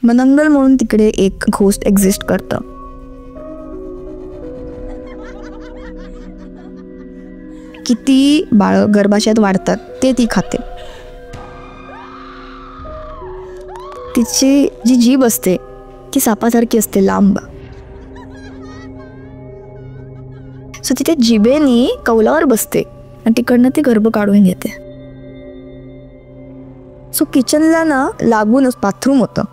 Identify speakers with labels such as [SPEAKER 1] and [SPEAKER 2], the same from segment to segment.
[SPEAKER 1] मनंगल म्हणून तिकडे एक घोस्ट एक्झिस्ट करतं. किती बाळ गर्भाशयात वाढतात ते ती खाते. तिची जी जीभ असते ती सापासारखी असते, लांब. सो तिथे जिभेनी कौलावर बसते आणि तिकडनं ती गर्भ काढून घेते. सो किचनला ना लागूनच बाथरूम होतं.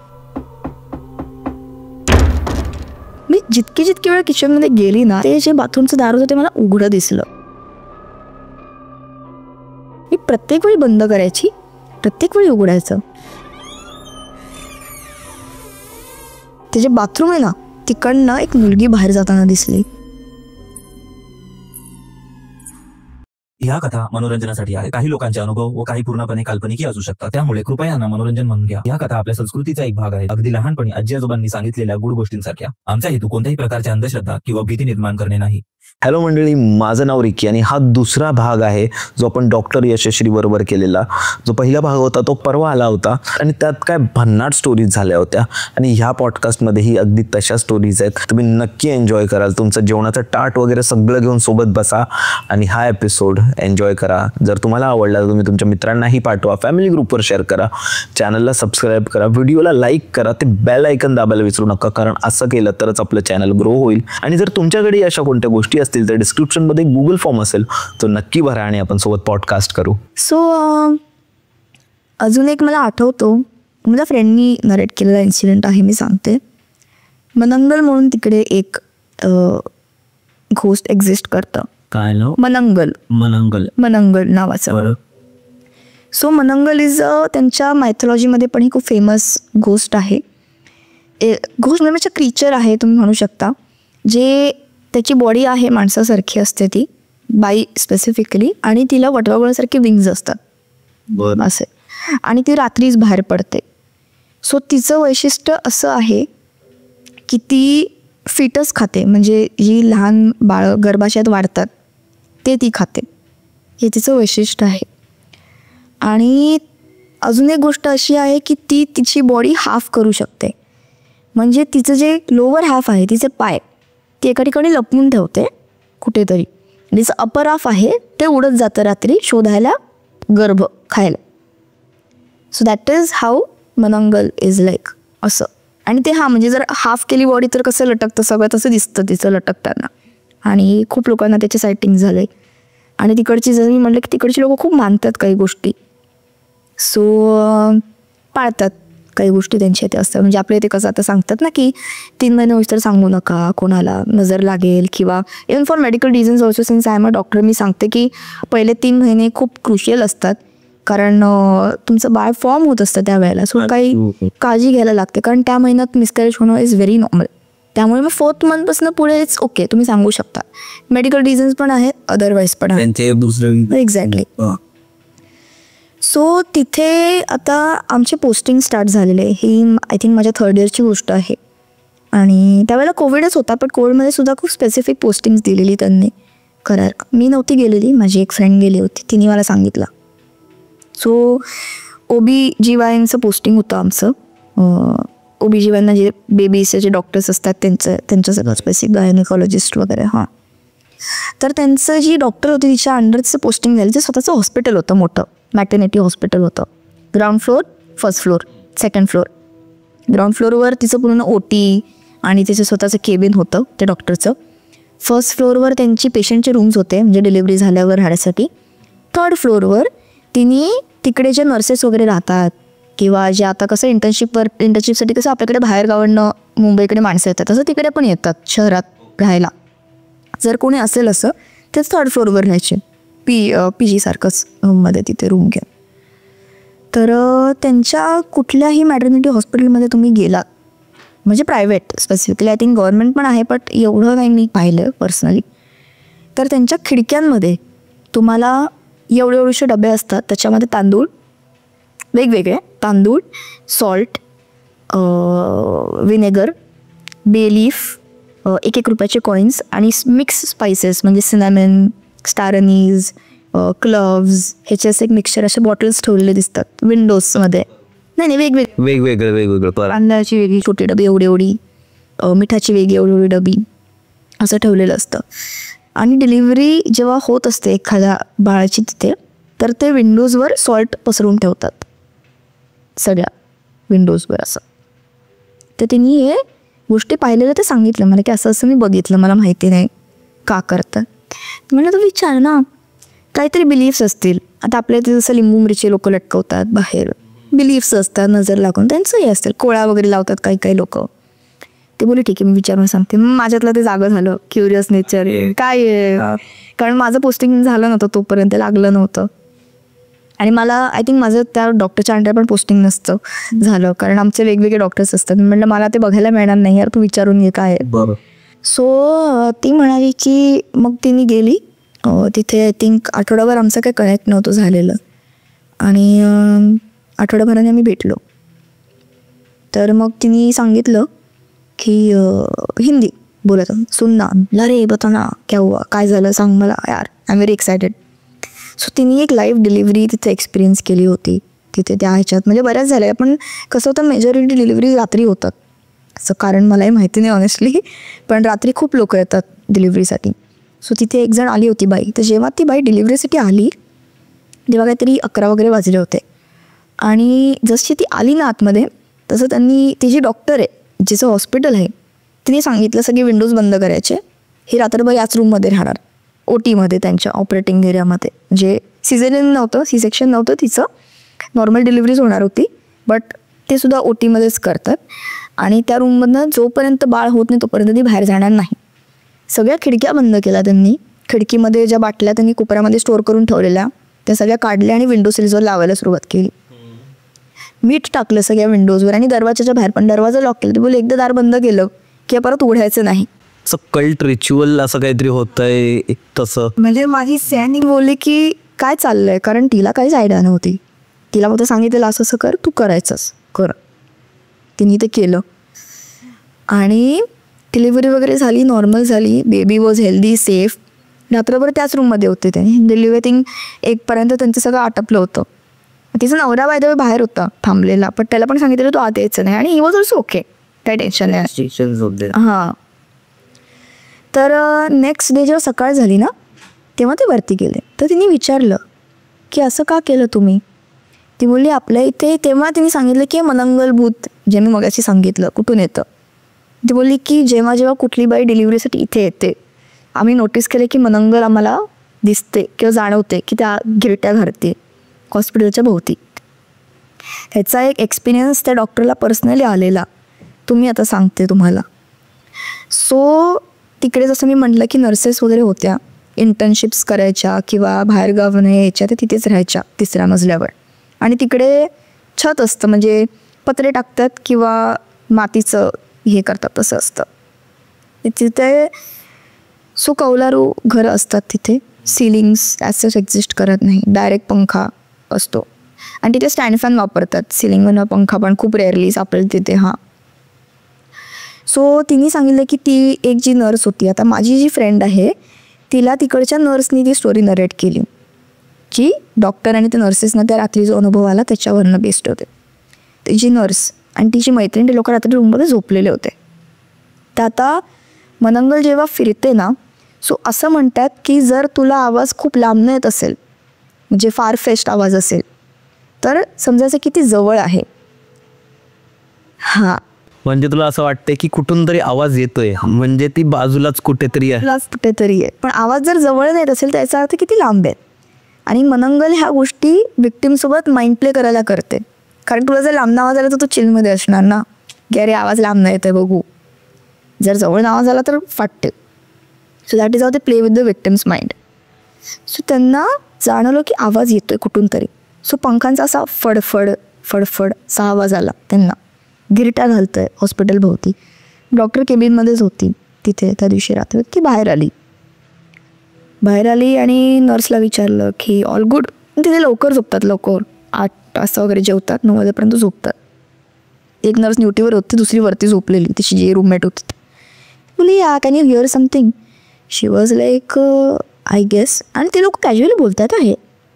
[SPEAKER 1] मी जितकी वेळ किचनमध्ये गेली ना, ते जे बाथरूमचं दार होतं ते मला उघडं दिसलं. मी प्रत्येक वेळी बंद करायची, प्रत्येक वेळी उघडायचं. ते जे बाथरूम आहे ना, तिकडनं एक मुलगी बाहेर जाताना दिसली.
[SPEAKER 2] ह्या कथा मनोरंजनासाठी आहे. काही लोकांचे अनुभव व काही पूर्णपणे काल्पनिक असू शकतात, त्यामुळे कृपया यांना मनोरंजन म्हणून घ्या. ह्या कथा आपल्या संस्कृतीचा एक भाग आहे, अगदी लहानपणी आजी आजोबांनी सांगितलेल्या गुड गोष्टींसारख्या. आमचा हेतू कोणत्याही प्रकारच्या अंधश्रद्धा किंवा भीती निर्माण करणे नाही.
[SPEAKER 3] हॅलो मंडळी, माझं नाव रिकी आणि हा दुसरा भाग आहे जो आपण डॉक्टर यशश्री बरोबर केलेला. जो पहिला भाग होता तो परवा आला होता आणि त्यात काय भन्नाट स्टोरीज झाल्या होत्या आणि ह्या पॉडकास्टमध्येही अगदी तशा स्टोरीज आहेत. तुम्ही नक्की एन्जॉय कराल. तुमचं जेवणाचं ताट वगैरे सगळं घेऊन सोबत बसा आणि हा एपिसोड एन्जॉय करा. जर तुम्हाला आवडला तर तुम्ही तुमच्या मित्रांनाही पाठवा, फॅमिली ग्रुपवर शेअर करा, चॅनलला सबस्क्राईब करा, व्हिडिओला लाईक करा, ते बेल आयकन दाबायला विसरू नका, कारण असं केलं तरच आपलं चॅनल ग्रो होईल. आणि जर तुमच्याकडे अशा कोणत्या गोष्टी असतील तर डिस्क्रिप्शनमध्ये गुगल फॉर्म असेल तो नक्की भरा आणि आपण सोबत पॉडकास्ट करू.
[SPEAKER 1] सो अजून एक मला आठवतो, माझ्या फ्रेंडनी नरेट केलेला इन्सिडेंट आहे, मी सांगते. मनंगल म्हणून तिकडे एक घोस्ट एक्झिस्ट करतं.
[SPEAKER 2] काय नाव?
[SPEAKER 1] मनंगल. मनंगल नावाचं. सो मनंगल इज त्यांच्या मायथॉलॉजीमध्ये पण ही खूप फेमस घोस्ट आहे. घोस्ट म्हणजे क्रीचर आहे तुम्ही म्हणू शकता, जे त्याची बॉडी आहे माणसासारखी असते, ती बाई स्पेसिफिकली, आणि तिला वटवाघळासारखे विंग्ज असतात असे, आणि ती रात्रीच बाहेर पडते. सो तिचं वैशिष्ट्य असं आहे की ती फिटस खाते, म्हणजे जी लहान बाळ गर्भाशयात वाढतात ते ती खाते, हे तिचं वैशिष्ट्य आहे. आणि अजून एक गोष्ट अशी आहे की ती तिची बॉडी हाफ करू शकते, म्हणजे तिचं जे लोअर हाफ आहे, तिचे पाय, ती एका ठिकाणी लपवून ठेवते कुठेतरी. तिचं अपर हाफ आहे ते उडत जातं रात्री शोधायला गर्भ खायला. सो दॅट इज हाऊ मनंगल इज लाईक असं. आणि ते म्हणजे जर हाफ केली बॉडी तर कसं लटकतं, सगळं तसं दिसतं तिचं लटकताना. आणि खूप लोकांना त्याचे सायटिंग झाले. आणि तिकडची, जर मी म्हटलं की तिकडची लोक खूप मानतात काही गोष्टी, सो पाळतात काही गोष्टी त्यांच्या इथे असतात. म्हणजे आपल्या इथे कसं आता सांगतात ना की 3 महिने होईस तर सांगू नका, कोणाला नजर लागेल, किंवा even for medical reasons also, since I am a doctor, मी सांगते की पहिले 3 महिने खूप क्रुशियल असतात, कारण तुमचं बाळ फॉर्म होत असतं त्या वेळेला. सो काही काळजी घ्यायला लागते, कारण त्या महिन्यात मिसकॅरेज होणं इज व्हेरी नॉर्मल. त्यामुळे मग 4th मंथपासून पुढे इट्स ओके, तुम्ही सांगू शकता. मेडिकल रिझन्स पण आहेत, अदरवाईज पण आहेत. एक्झॅक्टली. सो तिथे आता आमचे पोस्टिंग स्टार्ट झालेले, ही आय थिंक माझ्या 3rd इयरची गोष्ट आहे. आणि त्यावेळेला कोविडच होता, पण कोविडमध्ये सुद्धा खूप स्पेसिफिक पोस्टिंग्स दिलेली त्यांनी करायला. मी नव्हती गेलेली, माझी एक फ्रेंड गेली होती, तिने मला सांगितलं. सो OB-GYNचं पोस्टिंग होतं आमचं. OB-GYN जे बेबीचे जे डॉक्टर्स असतात त्यांचं सगळं स्पेसिफिक गायनेकॉलॉजिस्ट वगैरे. हां, तर त्यांचं जी डॉक्टर होती तिच्या अंडरचं पोस्टिंग झालं. ते स्वतःचं हॉस्पिटल होतं, मोठं मॅटर्निटी हॉस्पिटल होतं. Ground floor, first floor, second floor. Ground फ्लोअरवर तिचं पूर्ण OT आणि तिचं स्वतःचं केबिन होतं त्या डॉक्टरचं. फर्स्ट फ्लोअरवर त्यांची पेशंटचे रूम्स होते, म्हणजे डिलिव्हरी झाल्यावर राहण्यासाठी. 3rd फ्लोअरवर तिने तिकडे जे नर्सेस वगैरे राहतात, किंवा जे आता कसं इंटर्नशिपसाठी कसं आपल्याकडे बाहेर गावांना मुंबईकडे माणसं येतात, तसं तिकडे पण येतात शहरात राहायला. जर कोणी असेल असं तर 3rd फ्लोअरवर राहायचे, PG सारखंच मध्ये तिथे रूम घ्या. तर त्यांच्या कुठल्याही मॅटर्निटी हॉस्पिटलमध्ये तुम्ही गेलात, म्हणजे private specifically, I think government पण आहे, बट एवढं काही मी पाहिलं पर्सनली, तर त्यांच्या खिडक्यांमध्ये तुम्हाला एवढेशे डबे असतात, त्याच्यामध्ये तांदूळ, वेगवेगळे तांदूळ, सॉल्ट, विनेगर, बे लीफ, 1-1 रुपयाचे कॉईन्स आणि मिक्स स्पायसेस, म्हणजे सिनामन, स्टार अनीज, क्लव्ज, ह्याचे असे एक मिक्सचर, असे बॉटल्स ठेवलेले दिसतात विंडोजमध्ये. नाही
[SPEAKER 3] वेगवेगळं बरं.
[SPEAKER 1] तांदळाची वेगळी छोटी डबी एवढी, मिठाची वेगळी एवढी डबी असं ठेवलेलं असतं. आणि डिलिव्हरी जेव्हा होत असते एखाद्या बाळाची तिथे, तर ते विंडोजवर सॉल्ट पसरून ठेवतात, सगळ्या विंडोजवर असं. तर त्यांनी हे गोष्टी पाहिलेलं ते सांगितलं मला की असं असं मी बघितलं, मला माहिती नाही का करतात. म्हणलं तर विचार ना, काहीतरी बिलीफ्स असतील. आता आपल्या इथे जसं लिंबू मिरची लोक लटकवतात बाहेर, बिलीफ्स असतात नजर लागून, त्यांचंही असतील. कोळा वगैरे लावतात काही काही लोक. ते बोलले ठीक आहे मी विचारून सांगते. मग माझ्यातलं ते जागं झालं, क्युरियस नेचर काय आहे, कारण माझं पोस्टिंग झालं नव्हतं तोपर्यंत, लागलं नव्हतं. आणि मला आय थिंक माझं त्या डॉक्टरच्या अंडर पण पोस्टिंग नसतं झालं, कारण आमचे वेगवेगळे डॉक्टर्स असतात. म्हटलं मला ते बघायला मिळणार नाही यार, तू विचारून घे काय आहे. सो ती म्हणाली की मग तिने गेली तिथे. आय थिंक आठवडाभर आमचं काही कनेक्ट नव्हतं झालेलं, आणि आठवड्याभराने आम्ही भेटलो. तर मग तिने सांगितलं की हिंदी बोलत सुनना, रे बता ना क्या हुआ, काय झालं सांग मला यार, I am very excited. So तिने एक लाईव्ह डिलिव्हरी तिथे एक्सपिरियन्स केली होती तिथे त्या ह्याच्यात. म्हणजे बऱ्याच झाल्या, पण कसं होतं मेजॉरिटी डिलिव्हरी रात्री होतात असं, कारण मलाही माहिती नाही ऑनेस्टली, पण रात्री खूप लोक येतात डिलिव्हरीसाठी. सो तिथे एक जण आली होती बाई. तर जेव्हा ती बाई डिलिव्हरीसाठी आली तेव्हा काहीतरी 11 वगैरे वाजले होते. आणि जशी ती आली ना आतमध्ये, तसं त्यांनी, ती जी डॉक्टर आहे जिचं हॉस्पिटल आहे, तिने सांगितलं सगळे विंडोज बंद करायचे, ही रात्रभर याच रूममध्ये राहणार, OTमध्ये, त्यांच्या ऑपरेटिंग एरियामध्ये. म्हणजे सिझेरियन नव्हतं, सी सेक्शन नव्हतं तिचं, नॉर्मल डिलिव्हरीज होणार होती, बट ते सुद्धा OTमध्येच करतात. आणि त्या रूममधनं जोपर्यंत बाळ होत नाही तोपर्यंत ती बाहेर जाणार नाही. सगळ्या खिडक्या बंद केल्या त्यांनी. खिडकीमध्ये ज्या बाटल्या त्यांनी कोपऱ्यामध्ये स्टोअर करून ठेवलेल्या त्या सगळ्या काढल्या आणि विंडो सिल्सवर लावायला सुरुवात केली. मीठ टाकलं सगळ्या विंडोजवर आणि दरवाजाच्या बाहेर पण दरवाजा लॉक केला. ते बोलले एकदा दार बंद केलं की परत उघडायचं नाही.
[SPEAKER 3] असं कल्ट रिच्युअल असं काहीतरी होतंय तसं.
[SPEAKER 1] म्हणजे माझी सॅनी बोलली की काय चाललंय, कारण तिला काहीच आयडिया नव्हती. तिला फक्त सांगितलेलं असं असं कर, तू करायचंच कर. तिने ते केलं आणि डिलिव्हरी वगैरे झाली, नॉर्मल झाली. Baby was healthy, safe. रात्रभर त्याच रूममध्ये होते ते. डिलिव्हरी थिंग 1पर्यंत त्यांचं सगळं आटपलं होतं. तिचा नवरा बाय द वे बाहेर होता थांबलेला, पण त्याला पण सांगितलं तो आत यायचं नाही, आणि ही वॉज ऑल्सो ओके, काही टेन्शन नाही. हां. तर नेक्स्ट डे जेव्हा सकाळ झाली ना तेव्हा ते वरती गेले. तर तिने विचारलं की असं का केलं तुम्ही. ती बोलली आपल्या इथे, तेव्हा तिने सांगितलं की मनंगल भूत जे मी मगाशी सांगितलं कुठून येतं. ती बोलली की जेव्हा जेव्हा कुठली बाई डिलिव्हरीसाठी इथे येते, आम्ही नोटीस केले की मनंगल आम्हाला दिसते किंवा जाणवते की त्या गिरट्या घालते हॉस्पिटलच्या भोवती. ह्याचा एक एक्सपिरियन्स त्या डॉक्टरला पर्सनली आलेला, तुम्ही आता सांगते तुम्हाला. सो तिकडे जसं मी म्हटलं की नर्सेस वगैरे होत्या, इंटर्नशिप्स करायच्या किंवा बाहेरगावनं यायच्या, तर तिथेच राहायच्या 3ऱ्या मजल्यावर. आणि तिकडे छत असतं, म्हणजे पत्रे टाकतात किंवा मातीचं हे करतात तसं असतं तिथे. सो कौलारू घरं असतात तिथे, सिलिंग्स ॲज एक्झिस्ट करत नाही, डायरेक्ट पंखा असतो. आणि तिथे स्टँड फॅन वापरतात, सिलिंगवरनं पंखा पण खूप रेअरली सापडेल तिथे. हां. सो तिने सांगितलं की ती एक जी नर्स होती, आता माझी जी फ्रेंड आहे तिला तिकडच्या नर्सनी ती स्टोरी नरेट केली की डॉक्टर आणि त्या नर्सेसना त्या रात्री जो अनुभव आला त्याच्यावरनं बेस्ड होते. तिची नर्स आणि तिची मैत्रीण ते लोक रात्री रूममध्ये झोपलेले होते. तर आता मनंगल जेव्हा फिरते ना, सो असं म्हणतात की जर तुला आवाज खूप लांबनं येत असेल, म्हणजे फार फेस्ट आवाज असेल, तर समजायचं की ती जवळ आहे. हां.
[SPEAKER 3] म्हणजे तुला असं वाटतंय की कुठून तरी आवाज येतोय, म्हणजे ती बाजूलाच कुठेतरी
[SPEAKER 1] आहे. पण आवाज जर जवळ येत असेल तर याचा अर्थ किती लांब आहे. आणि मनंगल ह्या गोष्टी विक्टीमसोबत माइंड प्ले करायला करते, कारण तुला जर लांब आवाज आला तर तू चिलमध्ये असणार ना, की अरे आवाज लांब येतोय बघू. जर जवळ आवाज आला तर फाटते. So that is how they play with the victims mind. So त्यांना जाणवलं की आवाज येतोय कुठून तरी. सो पंखांचा असा फडफड फडफड असा आवाज आला त्यांना, गिरट्या घालतोय हॉस्पिटल भोवती. डॉक्टर केबिनमध्येच होती तिथे त्या दिवशी रात्री. ती बाहेर आली आणि नर्सला विचारलं की ऑल गुड. तिथे लवकर झोपतात, लवकर 8 वाजता वगैरे जेवतात, 9 वाजेपर्यंत झोपतात. एक नर्स ड्युटीवर होती, दुसरी वरती झोपलेली, तिची जी रूममेट होती. बोली या can you hear something. She was like I guess. आणि ते लोक कॅज्युअली बोलतात आहे,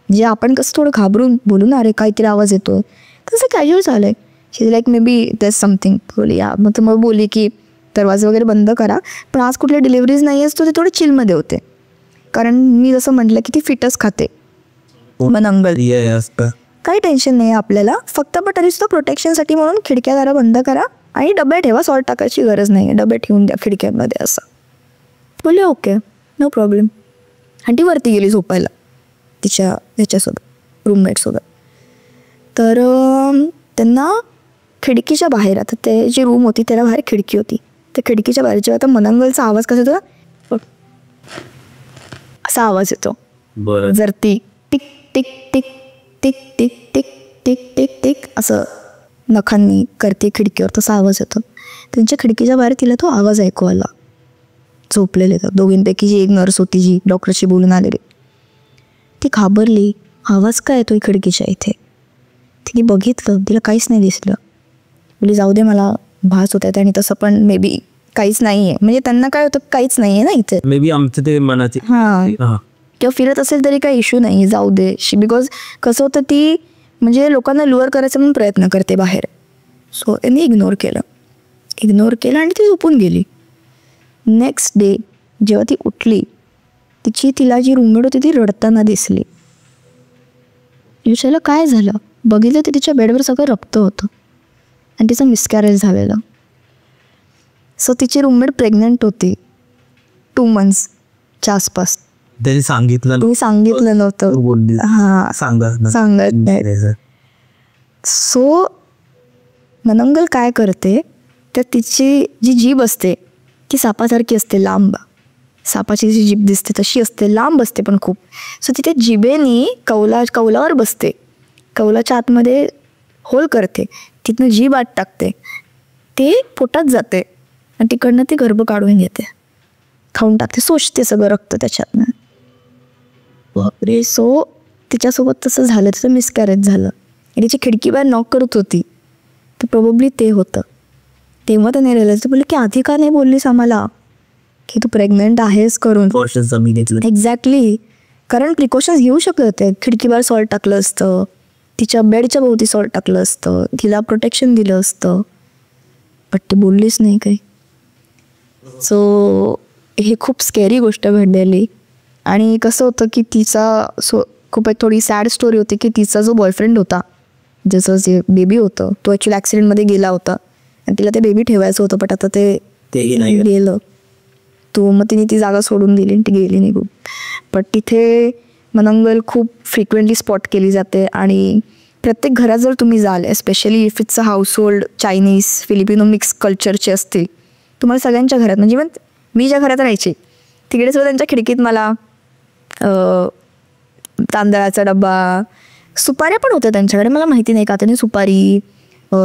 [SPEAKER 1] जे आपण कसं थोडं घाबरून बोलू ना, अरे काहीतरी आवाज येतो, तसं कॅज्युअल झालं आहे. She like maybe that something बोली या. मग बोलली की दरवाजा वगैरे बंद करा, पण आज कुठल्या डिलिव्हरीज नाही असतो, ते थोडे चिलमध्ये होते. कारण मी जसं म्हटलं की ती फिटच खाते मनंगल, काही टेन्शन नाही आपल्याला, फक्त पण तरी सुद्धा प्रोटेक्शनसाठी म्हणून खिडक्या जरा बंद करा आणि डबे ठेवा, सॉल्ट टाकायची गरज नाही आहे, डबे ठेवून द्या खिडक्यांमध्ये असं. बोलले ओके नो प्रॉब्लेम. आणि ती वरती गेली झोपायला तिच्या ह्याच्यासोबत रूममेटसोबत. तर त्यांना खिडकीच्या बाहेर, आता ते जी रूम होती त्याला बाहेर खिडकी होती, त्या खिडकीच्या बाहेर जेव्हा आता मनंगलचा आवाज कसा येतो, असा आवाज येतो. जर ती tick tick tick tick tick tick tick tick tick असं नखांनी करते खिडकीवर, तसा आवाज येतो. त्यांच्या खिडकीच्या बाहेर तिला तो आवाज ऐकू आला. झोपलेले तर दोघींपैकी जी एक नर्स होती जी डॉक्टरशी बोलून आलेली, ती घाबरली. आवाज काय येतोय खिडकीच्या इथे? तिने बघितलं, तिला काहीच नाही दिसलं. बोली जाऊ दे, मला भास होत आहे. आणि तसं पण मे बी काहीच नाही आहे, म्हणजे त्यांना काय होतं काहीच नाही आहे ना इथे,
[SPEAKER 4] मे बी आमचं ते मनाची
[SPEAKER 1] किंवा फिरत असेल तरी काही इश्यू नाही, जाऊ दे. बिकॉज कसं होतं, ती म्हणजे लोकांना लुअर करायचा म्हणून प्रयत्न करते बाहेर. सो त्यांनी इग्नोर केलं आणि ती झोपून गेली. नेक्स्ट डे जेव्हा ती उठली, तिला जी रूममेट होती ती रडताना दिसली. विचारलं काय झालं, बघितलं तर तिच्या बेडवर सगळं रक्त होतं आणि तिचं मिसकॅरेज झालेलं. सो तिची रूममेट प्रेग्नंट होती 2 monthsच्या आसपास.
[SPEAKER 4] त्यांनी सांगितलं
[SPEAKER 1] नव्हतं. हां, सांगत नाही. सो मनंगल काय करते, तर तिची जी जीभ असते ती सापासारखी असते, लांब. सापाची जी जीभ दिसते तशी असते, लांब असते पण खूप. सो तिथे जिभेनी कौलावर बसते, कौलाच्या आतमध्ये होल करते, तिथनं जीभ आत टाकते, ते पोटात जाते आणि तिकडनं ती गर्भ काढून घेते, खाऊन टाकते, शोषते सगळं रक्त त्याच्यातनं. बापरे. सो तिच्यासोबत तसं झालं, तिचं मिसकॅरेज झालं आणि तिची खिडकी बाहेर नॉक करत होती, तर प्रोबेबली ते होतं. तेव्हा त्याने रिअलाइज बोलले की आधी का नाही बोललीस आम्हाला की तू प्रेग्नंट आहेस करून. एक्झॅक्टली, कारण प्रिकॉशन्स घेऊ शकत होते. खिडकीवर सॉल्ट टाकलं असतं, तिच्या बेडच्या भोवती सॉल्ट टाकलं असतं, तिला प्रोटेक्शन दिलं असतं, बट ती बोललीच नाही काही. सो हे खूप स्केरी गोष्ट घडलेली. आणि कसं होतं की तिचा खूप एक थोडी सॅड स्टोरी होती की तिचा जो बॉयफ्रेंड होता, ज्याचं जे बेबी होतं, तो ॲक्च्युली ॲक्सिडेंटमध्ये गेला होता आणि तिला ते बेबी ठेवायचं होतं, बट आता ते गेलं. मग तिने ती जागा सोडून दिली आणि ती गेली निघून. बट तिथे मनंगल खूप फ्रिक्वेंटली स्पॉट केली जाते. आणि प्रत्येक घरात जर तुम्ही जाल, especially if it's a household Chinese Filipino mix कल्चरचे असतील, तुम्हाला सगळ्यांच्या घरात, म्हणजे मग मी ज्या घरात राहायची तिकडे सुद्धा त्यांच्या खिडकीत मला तांदळाचा डबा, सुपाऱ्या पण होत्या त्यांच्याकडे, मला माहिती नाही का त्यांनी सुपारी,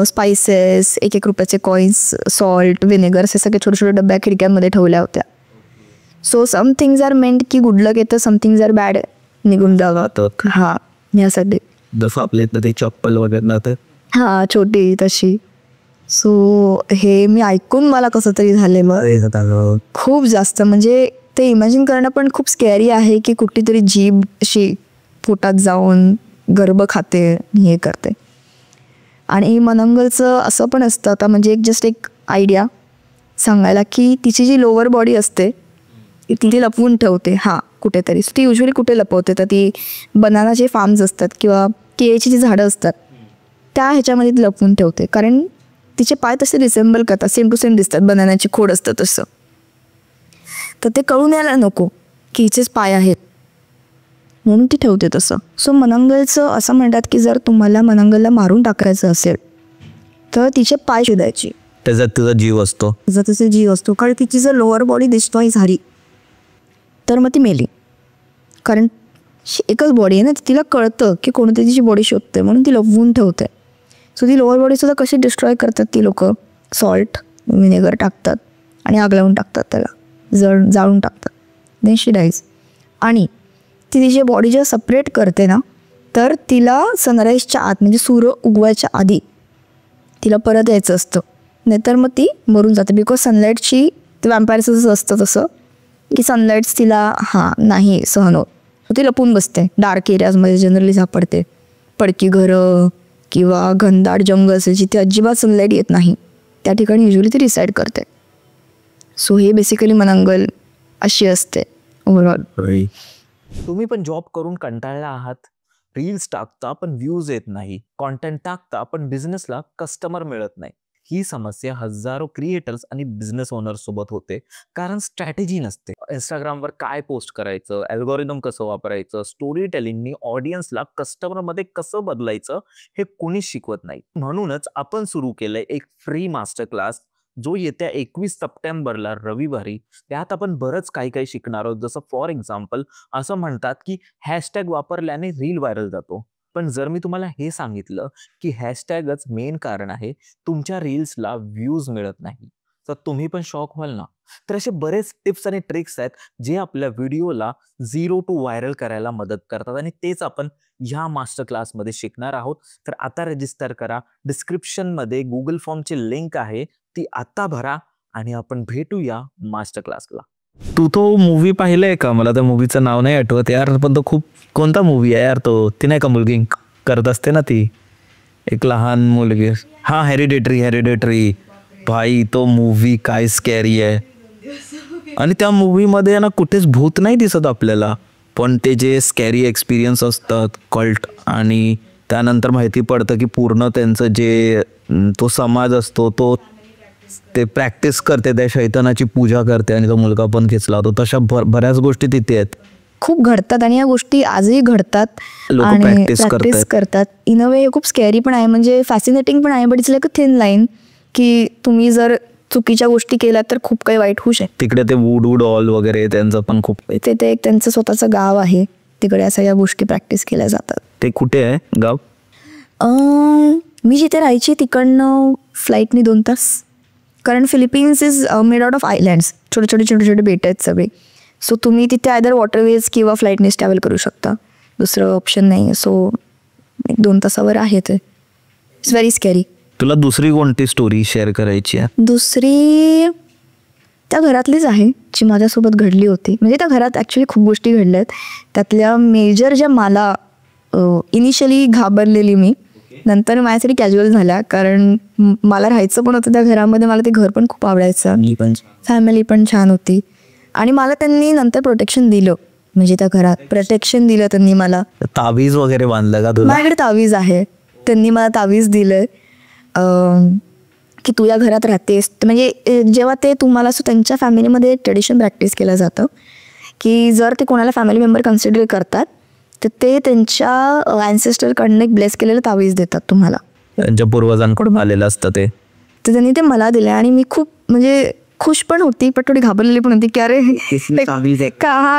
[SPEAKER 1] स्पायसेस, 1-1 रुपयाचे कॉईन्स, सॉल्ट, व्हिनेगर, हे सगळे छोटे छोटे डब्या खिडक्यांमध्ये ठेवल्या होत्या. So some things are meant की गुड लक येतं, सम थिंग्स आर बॅड, निघून जावं. हां, यासाठी
[SPEAKER 4] जसं आपल्या इथलं ते चप्पल वगैरे ना, तर
[SPEAKER 1] हां छोटी तशी. सो हे मी ऐकून मला कसं तरी झालेलं खूप जास्त. म्हणजे ते इमॅजिन करणं पण खूप स्कॅरी आहे की कुठलीतरी जीभ अशी पोटात जाऊन गर्भ खाते, हे करते. आणि मनंगलचं असं पण असतं, आता म्हणजे एक आयडिया सांगायला, की तिची जी लोअर बॉडी असते ती लपवून ठेवते कुठेतरी. ती युजली कुठे लपवते, तर ती बनानाचे फार्म्स असतात किंवा केळीची जी झाडं असतात त्या ह्याच्यामध्ये ती लपवून ठेवते, कारण तिचे पाय तसे रिसेंबल करतात, सेम टू सेम दिसतात, बनानाची खोड असतं तसं. तर ते कळून यायला नको की हिचेच पाय आहेत, म्हणून ती ठेवते तसं. सो मनंगलचं असं म्हणतात की जर तुम्हाला मनंगलला मारून टाकायचं असेल तर तिचे पाय शोधायचे,
[SPEAKER 3] त्याच्यात तुझा जीव असतो,
[SPEAKER 1] तिचा जीव असतो. कारण तिची जर लोअर बॉडी डिस्ट्रॉय झाली तर मग ती मेली. कारण एकच बॉडी आहे ना, तिला कळतं की कोणती तिची बॉडी शोधते, म्हणून ती लपवून ठेवते. सो ती लोअर बॉडीसुद्धा कशी डिस्ट्रॉय करतात ती लोक, सॉल्ट, व्हिनेगर टाकतात आणि आग लावून टाकतात, त्याला जाळून टाकतात, देन शी डाईज. आणि ती तिची बॉडी जेव्हा सपरेट करते ना, तर तिला सनराईजच्या आत, म्हणजे सूर्य उगवायच्या आधी तिला परत यायचं असतं, नाहीतर मग ती मरून जाते. बिकॉज सनलाईटची, ते वॅम्पायरचं जसं असतं तसं की सनलाईट्स तिला नाही सहन होत, ती लपून बसते, डार्क एरियाजमध्ये जनरली सापडते, पडकी घरं किंवा घनदाट जंगल असेल जिथे अजिबात सनलाईट येत नाही, त्या ठिकाणी युजली ती रिसाईड करते. सो हे बेसिकली मनंगल अशी असते ओव्हरऑल.
[SPEAKER 3] तुम्ही पण जॉब करून कंटाळला आहात, रील्स टाकता पण व्ह्यूज येत नाही, कॉन्टेंट टाकता पण बिझनेसला कस्टमर मिळत नाही. ही समस्या हजारो क्रिएटर्स आणि बिझनेस ओनर्स सोबत होते, कारण स्ट्रॅटेजी नसते. इंस्टाग्रामवर काय पोस्ट करायचं, अल्गोरिदम कसं वापरायचं, स्टोरी टेलिंगनी ऑडियन्सला कस्टमरमध्ये कसं बदलायचं हे कोणीच शिकवत नाही. म्हणूनच आपण सुरू केलंय एक फ्री मास्टर क्लास, जो येत्या 21 सप्टेंबरला रविवारी. त्यात आपण बरंच काही काही शिकणार आहोत. जसं फॉर एक्झाम्पल असं म्हणतात की हॅशटॅग वापरल्याने रील व्हायरल जातो, पण जर मी तुम्हाला हे सांगितलं की हॅशटॅगच मेन कारण आहे तुमच्या रील्सला व्ह्यूज मिळत नाही, तर तुम्ही पण शॉक व्हाल ना. तर असे बरेच टिप्स आणि ट्रिक्स आहेत जे आपल्या व्हिडिओला 0 to व्हायरल करायला मदत करतात, आणि तेच आपण ह्या मास्टर क्लासमध्ये शिकणार आहोत. तर आता रजिस्टर करा. डिस्क्रिप्शनमध्ये गुगल फॉर्मची लिंक आहे, ती आता भरा आणि आपण भेटूया मास्टर क्लासला.
[SPEAKER 4] तू तो मूवी पाहिलाय का? मला त्या मूवीचं नाव नाही आठवत यार, पण तो खूप कोणता मूवी आहे यार तो? ती नाही का मुलगी करत असते ना, ती एक लहान मुलगी. हा, हेरिडेटरी. भाई तो मूवी काय स्कॅरी आहे. आणि त्या मूवीमध्ये ना कुठेच भूत नाही दिसत आपल्याला, पण ते जे स्कॅरी एक्सपिरियन्स असतात कल्ट, आणि त्यानंतर माहिती पडतं की पूर्ण त्यांचं जे तो समाज असतो तो ते प्रॅक्टिस करते, त्या शैतानाची पूजा करते, आणि तो मुलगा पण खेचला होतो. तशा बऱ्याच गोष्टी तिथे आहेत,
[SPEAKER 1] खूप घडतात आणि या गोष्टी आजही घडतात.
[SPEAKER 3] लोकं प्रॅक्टिस
[SPEAKER 1] करतात. इन अ वे हे खूप स्कॅरी पण आहे, म्हणजे फॅसिनेटिंग पण आहे, but it's like a thin line की तुम्ही जर चुकीच्या गोष्टी केल्या तर खूप काही वाईट होऊ शकते.
[SPEAKER 3] तिकडे ते वूडू डॉल वगैरे त्यांचं पण खूप,
[SPEAKER 1] ते एक त्यांचं स्वतःचं गाव आहे, तिकडे अशा या गोष्टी प्रॅक्टिस केल्या जातात.
[SPEAKER 3] ते कुठे आहे गाव?
[SPEAKER 1] मी जिथे राहायची तिकडनं फ्लाईटनी 2 तास, कारण Philippines is made out of islands, छोटे छोटे बेट आहेत सगळे. सो तुम्ही तिथे आयदर वॉटरवेज किंवा फ्लाईटनेच ट्रॅव्हल करू शकता, दुसरं ऑप्शन नाही आहे. सो 1-2 तासावर आहे ते. It's very scary.
[SPEAKER 3] तुला दुसरी कोणती स्टोरी शेअर करायची आहे?
[SPEAKER 1] दुसरी त्या घरातलीच आहे जी माझ्यासोबत घडली होती. म्हणजे त्या घरात ॲक्च्युली खूप गोष्टी घडल्या आहेत. त्यातल्या मेजर ज्या मला इनिशियली घाबरलेली मी, नंतर माझ्यासाठी कॅज्युअल झाल्या, कारण मला राहायचं पण होतं त्या घरामध्ये. मला ते घर पण खूप आवडायचं, फॅमिली पण छान होती, आणि मला त्यांनी नंतर प्रोटेक्शन दिलं. म्हणजे त्या घरात प्रोटेक्शन दिलं त्यांनी मला.
[SPEAKER 3] तावीज वगैरे बांधलं का तुला?
[SPEAKER 1] माझ्याकडे तावीज आहे, त्यांनी मला तावीज दिलंय की तू या घरात राहतेस. म्हणजे जेव्हा ते तुम्हाला त्यांच्या फॅमिलीमध्ये ट्रेडिशन प्रॅक्टिस केलं जातं की जर ते कोणाला फॅमिली मेंबर कन्सिडर करतात तर ते त्यांच्या ॲन्सेस्टरकडनं एक ब्लेस केलेलं तावीज देतात तुम्हाला,
[SPEAKER 3] त्यांच्या पूर्वजांकडून आलेलं असतं ते.
[SPEAKER 1] तर त्यांनी ते मला दिलं, आणि मी खूप म्हणजे खुश पण होती, पण थोडी घाबरलेली पण होती की अरे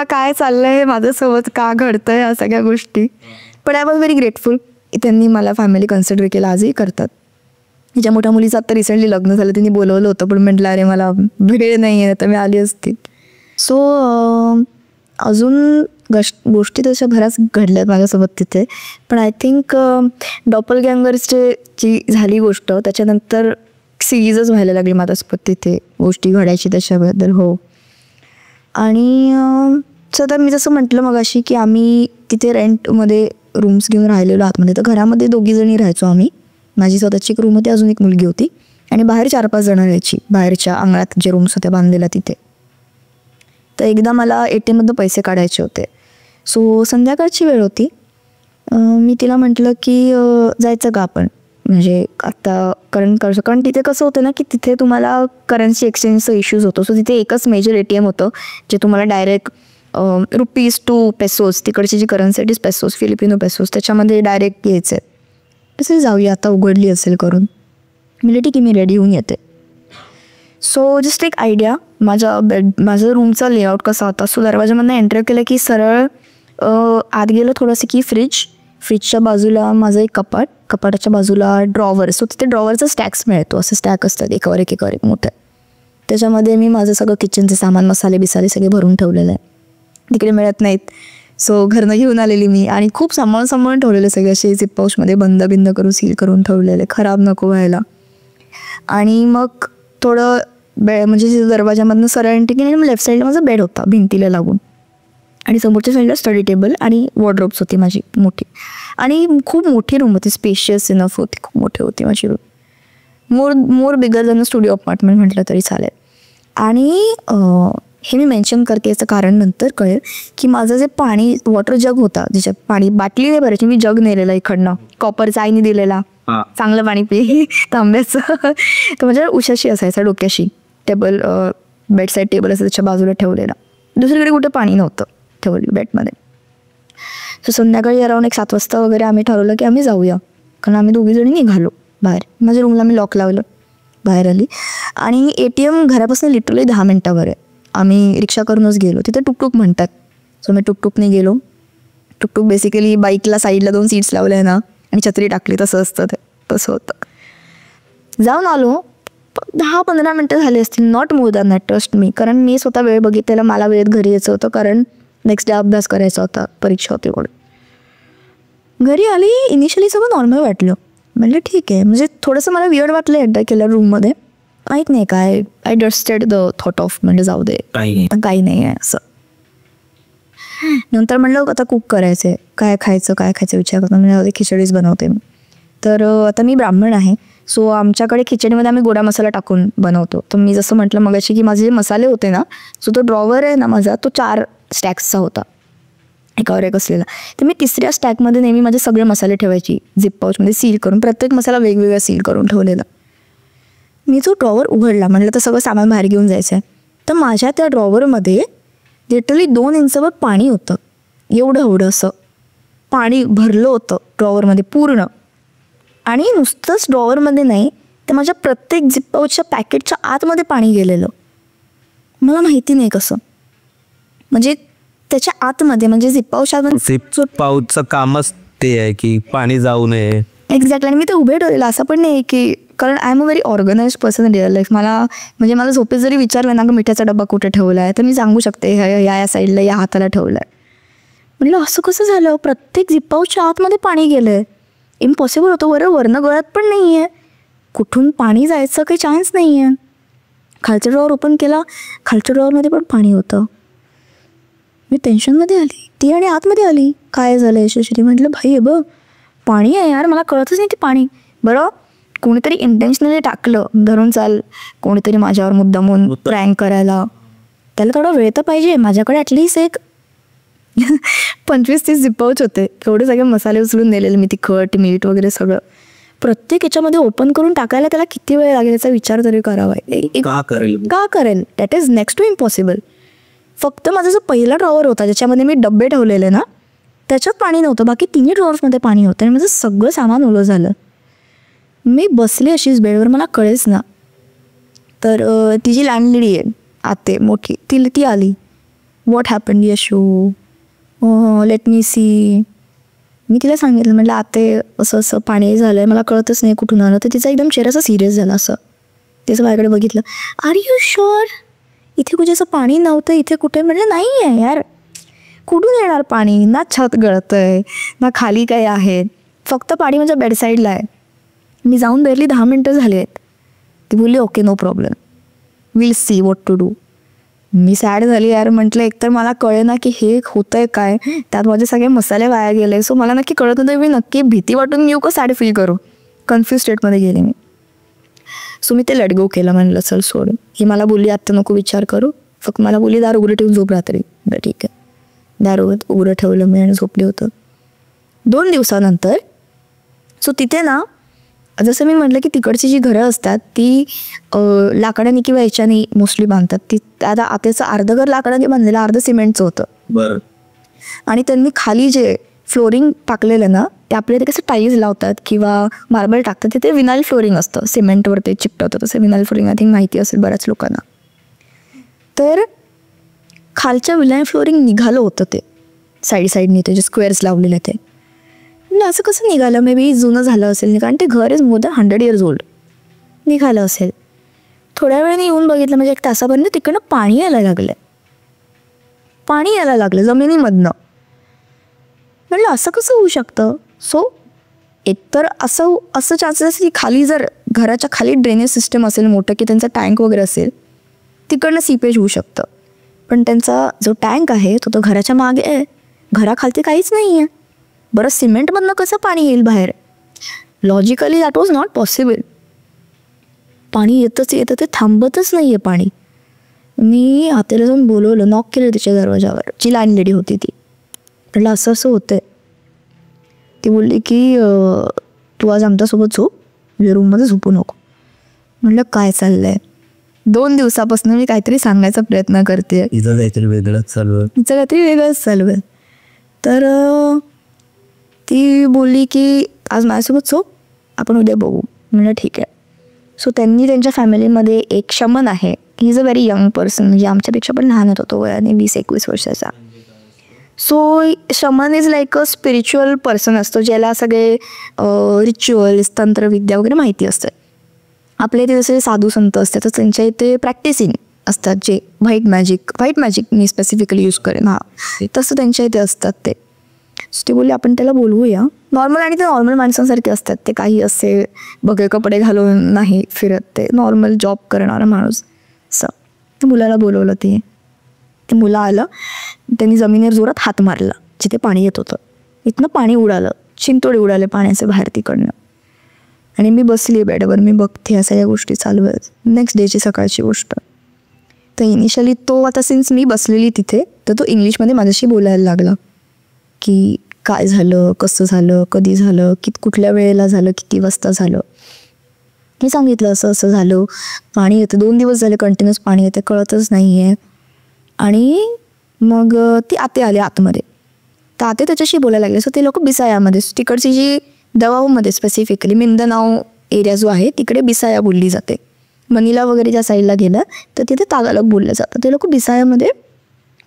[SPEAKER 1] काय चाललंय माझ्यासोबत, का घडतंय या सगळ्या गोष्टी. पण आय वॉज व्हेरी ग्रेटफुल की त्यांनी मला फॅमिली कन्सिडर केलं. आजही करतात. तिच्या मोठ्या मुलीचं आता रिसेंटली लग्न झालं, तिने बोलवलं होतं, पण म्हटलं अरे मला वेळ नाही आहे, तर मी आली असती. सो अजून गोष्टी तशा बऱ्याच घडल्यात माझ्यासोबत तिथे. पण आय थिंक डॉपलगँगर्सची जी झाली गोष्ट, त्याच्यानंतर सिरीजच व्हायला लागली माझ्यासोबत तिथे गोष्टी घडायची त्याच्याबद्दल. हो. आणि तर मी जसं म्हटलं मगाशी की आम्ही तिथे रेंटमध्ये रूम्स घेऊन राहिलेलो आतमध्ये. तर घरामध्ये 2 जणी राहायचो आम्ही. माझी स्वतःची एक रूम होती, अजून एक मुलगी होती, आणि बाहेर 4-5 जणं राहायची बाहेरच्या अंगणात जे रूम्स होत्या बांधलेल्या तिथे. तर एकदा मला ATM मधनं पैसे काढायचे होते. सो संध्याकाळची वेळ होती. मी तिला म्हटलं की जायचं का आपण, म्हणजे आता कारण तिथे कसं होतं ना की तिथे तुम्हाला करन्सी एक्सचेंजचा इश्यूज होतो. सो तिथे एकच मेजर ATM होतं जे तुम्हाला डायरेक्ट रुपीज टू पेसोस, तिकडची जी करन्सी आहे पेसोस, फिलिपिनो पेसोस, त्याच्यामध्ये डायरेक्ट घ्यायचं आहे. तसं जाऊया आता, उघडली असेल करून. मी ठीक आहे, मी रेडी होऊन येते. सो जस्ट एक आयडिया, माझं रूमचा लेआउट कसा होता. सो दरवाजामधनं एंटर केलं की सरळ आत गेलं थोडंसं की फ्रीजच्या बाजूला माझं एक कपाटाच्या बाजूला ड्रॉवर. सो तिथे ड्रॉवरचा स्टॅक्स मिळतो, असे स्टॅक असतात एकावर एक मोठे. त्याच्यामध्ये मी माझं सगळं किचनचे सामान, मसाले बिसाले सगळे भरून ठेवलेलं आहे. तिकडे मिळत नाहीत. सो घरनं घेऊन आलेली मी, आणि खूप सांभाळून ठेवलेले सगळे असे झिप पाऊचमध्ये बंद करून सील करून ठेवलेले, खराब नको व्हायला. आणि मग थोडं म्हणजे दरवाजामधनं सरळ एंट्री केली, आणि लेफ्ट साईडला माझा बेड होता भिंतीला लागून, आणि समोरच्या साईडला स्टडी टेबल आणि वॉर्डरोब्स होती माझी मोठी. आणि खूप मोठी रूम होती, स्पेशियस इनफ होती, खूप मोठी होती माझी रूम, मोर बिगर दॅन स्टुडिओ अपार्टमेंट म्हटलं तरी चालेल. आणि हे मी मेन्शन करते याचं कारण नंतर कळेल की माझं जे पाणी वॉटर जग होता, ज्याच्यात पाणी बाटली नाही भरायची, मी जग नेलेला इकडनं, कॉपरचा आईने दिलेला, चांगलं पाणी पी तांब्याचं. तर माझ्या उशाशी असायचा, डोक्याशी टेबल, बेडसाईड टेबल असं त्याच्या बाजूला ठेवलेला, दुसरीकडे कुठे पाणी नव्हतं ठेवलं बेडमध्ये. सो संध्याकाळी अराउंड 7 वाजता वगैरे आम्ही ठरवलं की आम्ही जाऊया, कारण आम्ही 2 जणी निघालो बाहेर. माझ्या रूमला मी लॉक लावलं, बाहेर आली आणि ATM घरापासून लिटरली 10 मिनटावर आहे. आम्ही रिक्षा करूनच गेलो, तिथे टुकटुक म्हणतात. सो मी टुकटुकने गेलो. टुकटुक बेसिकली बाईकला साईडला 2 सीट्स लावल्या ना आणि छत्री टाकली, तसं असतं ते, तसं होतं. जाऊन आलो, 10-15 मिनटं झाली असतील, not more than that, trust me, कारण मी स्वतः वेळ बघितलेला, मला वेळेत घरी यायचं होतं, कारण नेक्स्ट डे अभ्यास करायचा होता, परीक्षा होती म्हणून. घरी आली, इनिशियली सगळं नॉर्मल वाटलं, म्हणजे ठीक आहे, म्हणजे थोडंसं मला वियर्ड वाटलं एंटर केलं रूममध्ये, माहीत नाही काय, I dusted the thought of, म्हणजे जाऊ दे काही नाही आहे असं. नंतर म्हणलं आता कुक करायचं, काय खायचं विचार करतो, म्हणजे खिचडीच बनवते मी. तर आता मी ब्राह्मण आहे, सो आमच्याकडे खिचडीमध्ये आम्ही गोडा मसाला टाकून बनवतो. तर मी जसं म्हटलं मगाशी की माझे जे मसाले होते ना, सो तो ड्रॉवर आहे ना माझा, तो 4 स्टॅक्सचा होता, एकावर एक असलेला. तर मी 3ऱ्या स्टॅकमध्ये नेहमी माझे सगळे मसाले ठेवायची, झिप पाऊचमध्ये सील करून, प्रत्येक मसाला वेगवेगळा सील करून ठेवलेला. मी जो ड्रॉवर उघडला, म्हटलं तर सगळं सामान बाहेर घेऊन जायचं आहे, तर माझ्या त्या ड्रॉवरमध्ये लिटरली 2 इंचवर पाणी होतं, एवढं असं पाणी भरलं होतं ड्रॉवरमध्ये पूर्ण. आणि नुसतंच ड्रॉवरमध्ये नाही, तर माझ्या प्रत्येक झिप पाऊचच्या पॅकेटच्या आतमध्ये पाणी गेलेलं, मला माहिती नाही कसं, म्हणजे त्याच्या आतमध्ये, म्हणजे झिप
[SPEAKER 4] पाऊचचं कामच ते आहे की पाणी जाऊ नये.
[SPEAKER 1] एक्झॅक्टली. आणि मी ते उभे ठेवलेलं, असं पण नाही की, कारण I am a very organised person in real life. मला झोपेत जरी विचारलं ना की मिठाचा डबा कुठे ठेवला आहे, तर मी सांगू शकते या साईडला, या हाताला ठेवला आहे. म्हटलं असं कसं झालं, प्रत्येक झिप पाऊचच्या आतमध्ये पाणी गेलं आहे, इम्पॉसिबल होतं. वरनं गळत पण नाही आहे, कुठून पाणी जायचं काही चान्स नाही आहे. खालचा ड्रॉवर ओपन केला, खालच्या ड्रॉवरमध्ये पण पाणी होतं. मी टेन्शनमध्ये आली, ती आणि आतमध्ये आली, काय झालं यशस्वी. म्हटलं भाई हे बघ पाणी आहे यार, मला कळतच नाही ते पाणी. बरं कोणीतरी इंटेन्शनली टाकलं, धरून चाल, कोणीतरी माझ्यावर मुद्दामून प्रँक करायला, त्याला थोडा वेळ तर पाहिजे. माझ्याकडे ॲटलिस्ट एक 25-30 झिप पाऊच होते, तेवढे सगळे मसाले उचलून नेलेले मी, तिखट मीठ वगैरे सगळं. प्रत्येक याच्यामध्ये ओपन करून टाकायला त्याला किती वेळ लागेल याचा विचार तरी करावा. का करेल, that is next to impossible. फक्त माझा जो पहिला ड्रॉवर होता ज्याच्यामध्ये मी डब्बे ठेवलेले ना, त्याच्यात पाणी नव्हतं, बाकी 3 ड्रॉवर्समध्ये पाणी होतं आणि माझं सगळं सामान ओलं झालं. मी बसले अशीच बेडवर, मला कळेच ना. तर ती जी लँडलेडी आहे आते मोठी, ती आली. What happen Yashu, let me see. मी तिला सांगितलं, म्हटलं आते असं पाणी झालं आहे, मला कळतच नाही कुठून आलं. तर तिचा एकदम चेहरा असा सिरियस झाला, असं तिचं माझ्याकडे बघितलं. आर यू शुअर, इथे कुठे असं पाणी नव्हतं, इथे कुठे. म्हटलं नाही आहे यार, कुठून येणार पाणी, ना छत गळतं आहे ना खाली काही आहे, फक्त पाणी माझ्या बेडसाईडला आहे. मी जाऊन बेरली 10 मिनटं झाली आहेत. ती बोलली okay no problem, will see what to do. मी सॅड झाली यार, म्हटलं एकतर मला कळे ना की हे होतं आहे काय, त्यात माझे सगळे मसाले वाया गेले. सो मला नक्की कळत होतं, मी नक्की भीती वाटून येऊ का सॅड फील करू, कन्फ्यूज स्टेटमध्ये गेले मी. सो मी ते लेट गो केलं, म्हणलं चल सोड. ही मला बोलली आत्ता नको विचार करू, फक्त मला बोलली दार उघडं ठेवून झोप रात्री. बरं ठीक आहे, दार उघडं ठेवलं मी आणि झोपले होतं. 2 दिवसानंतर सो तिथे ना, जसं मी म्हटलं की तिकडची जी घरं असतात ती लाकडाने किंवा याच्याने मोस्टली बांधतात. ती आता आतेचं अर्धं घर लाकडाने बांधलेलं, अर्धं सिमेंटचं होतं.
[SPEAKER 2] बरं.
[SPEAKER 1] आणि त्यांनी खाली जे फ्लोरिंग टाकलेलं ना, ते आपल्या इथे कसं टाईल्स लावतात किंवा मार्बल टाकतात, तिथे विनाईल फ्लोरिंग असतं, सिमेंटवर ते चिकटवतं, तसं विनाईल फ्लोरिंग आय थिंक माहिती असेल बऱ्याच लोकांना. तर खालच्या विनाईल फ्लोरिंग निघालं होतं ते साईडनी, ते जे स्क्वेअर्स लावलेले ते. असं कसं निघालं, मे बी जुनं झालं असेल, कारण ते घर is more than 100 years old. निघालं असेल. थोड्या वेळाने येऊन बघितलं, म्हणजे 1 तासापर्यंत तिकडनं पाणी यायला लागलं जमिनीमधनं. म्हटलं असं कसं होऊ शकतं. सो एकतर असं चान्सेस की खाली जर घराच्या खाली ड्रेनेज सिस्टम असेल मोठं, की त्यांचा टँक वगैरे असेल, तिकडनं सीपेज होऊ शकतं. पण त्यांचा जो टँक आहे तो घराच्या मागे आहे, घराखालती काहीच नाही आहे. बरं सिमेंटमधनं कसं पाणी येईल बाहेर? Logically that was not possible. पाणी येतच येतं, ते थांबतच नाही आहे पाणी. मी आत्याला जाऊन बोलवलं, नॉक केलं तिच्या दरवाजावर. जी लँडलेडी होती ती. म्हटलं असं असं होतंय. ती बोलली की तू आज आमच्यासोबत झोप, तुझ्या रूममध्ये झोपू नको. म्हटलं काय चाललंय? 2 दिवसापासून मी काहीतरी सांगायचा प्रयत्न करते,
[SPEAKER 4] इथं काहीतरी वेगळंच चालू आहे,
[SPEAKER 1] तिचं काहीतरी वेगळंच चालू आहे. तर ती बोलली की आज माझ्यासोबत झोप, आपण उद्या बघू. म्हणलं ठीक आहे. सो त्यांनी त्यांच्या फॅमिलीमध्ये एक शमन आहे, he is a very young person, म्हणजे आमच्यापेक्षा पण लहान होता तो वयाने, 20-21 वर्षाचा. सो शमन is like a spiritual person असतो, ज्याला सगळे रिच्युअल्स, तंत्रविद्या वगैरे माहिती असतात. आपल्या इथे जसे साधू संत असतात तर त्यांच्या इथे प्रॅक्टिसिंग असतात, जे व्हाईट मॅजिक मी स्पेसिफिकली यूज करेन. तसं त्यांच्या इथे असतात ते. सो ते बोलले आपण त्याला बोलवूया. नॉर्मल, आणि ते नॉर्मल माणसांसारखे असतात, ते काही असे बघे कपडे घालून नाही फिरत, ते नॉर्मल जॉब करणारा माणूस. असं ते मुलाला बोलवलं. ते मुलं आलं, त्यांनी जमिनीवर जोरात हात मारला जिथे पाणी येत होतं. इथनं पाणी उडालं, शिंतोडे उडाले पाण्याचे बाहेर तिकडनं. आणि मी बसली बेडवर, मी बघते अशा या गोष्टी चालू आहेत. नेक्स्ट डेची सकाळची गोष्ट. तर इनिशियली तो, आता सिन्स मी बसलेली तिथे, तर तो इंग्लिशमध्ये माझ्याशी बोलायला लागला की काय झालं, कसं झालं, कधी झालं, कुठल्या वेळेला झालं, किती वाजता झालं. मी सांगितलं असं असं झालं, पाणी येतं, 2 दिवस झाले कंटिन्युअस पाणी येते, कळतच नाही आहे. आणि मग ती आते आली आतमध्ये, तर आते त्याच्याशी बोलायला लागले. सो ते लोक बिसायामध्ये, तिकडची जी दवाऊमध्ये स्पेसिफिकली मिंदनाव एरिया जो आहे तिकडे बिसाया बोलली जाते. मनिला वगैरे ज्या साईडला गेलं तर तिथे तागालॉग बोललं जातं. ते लोक बिसायामध्ये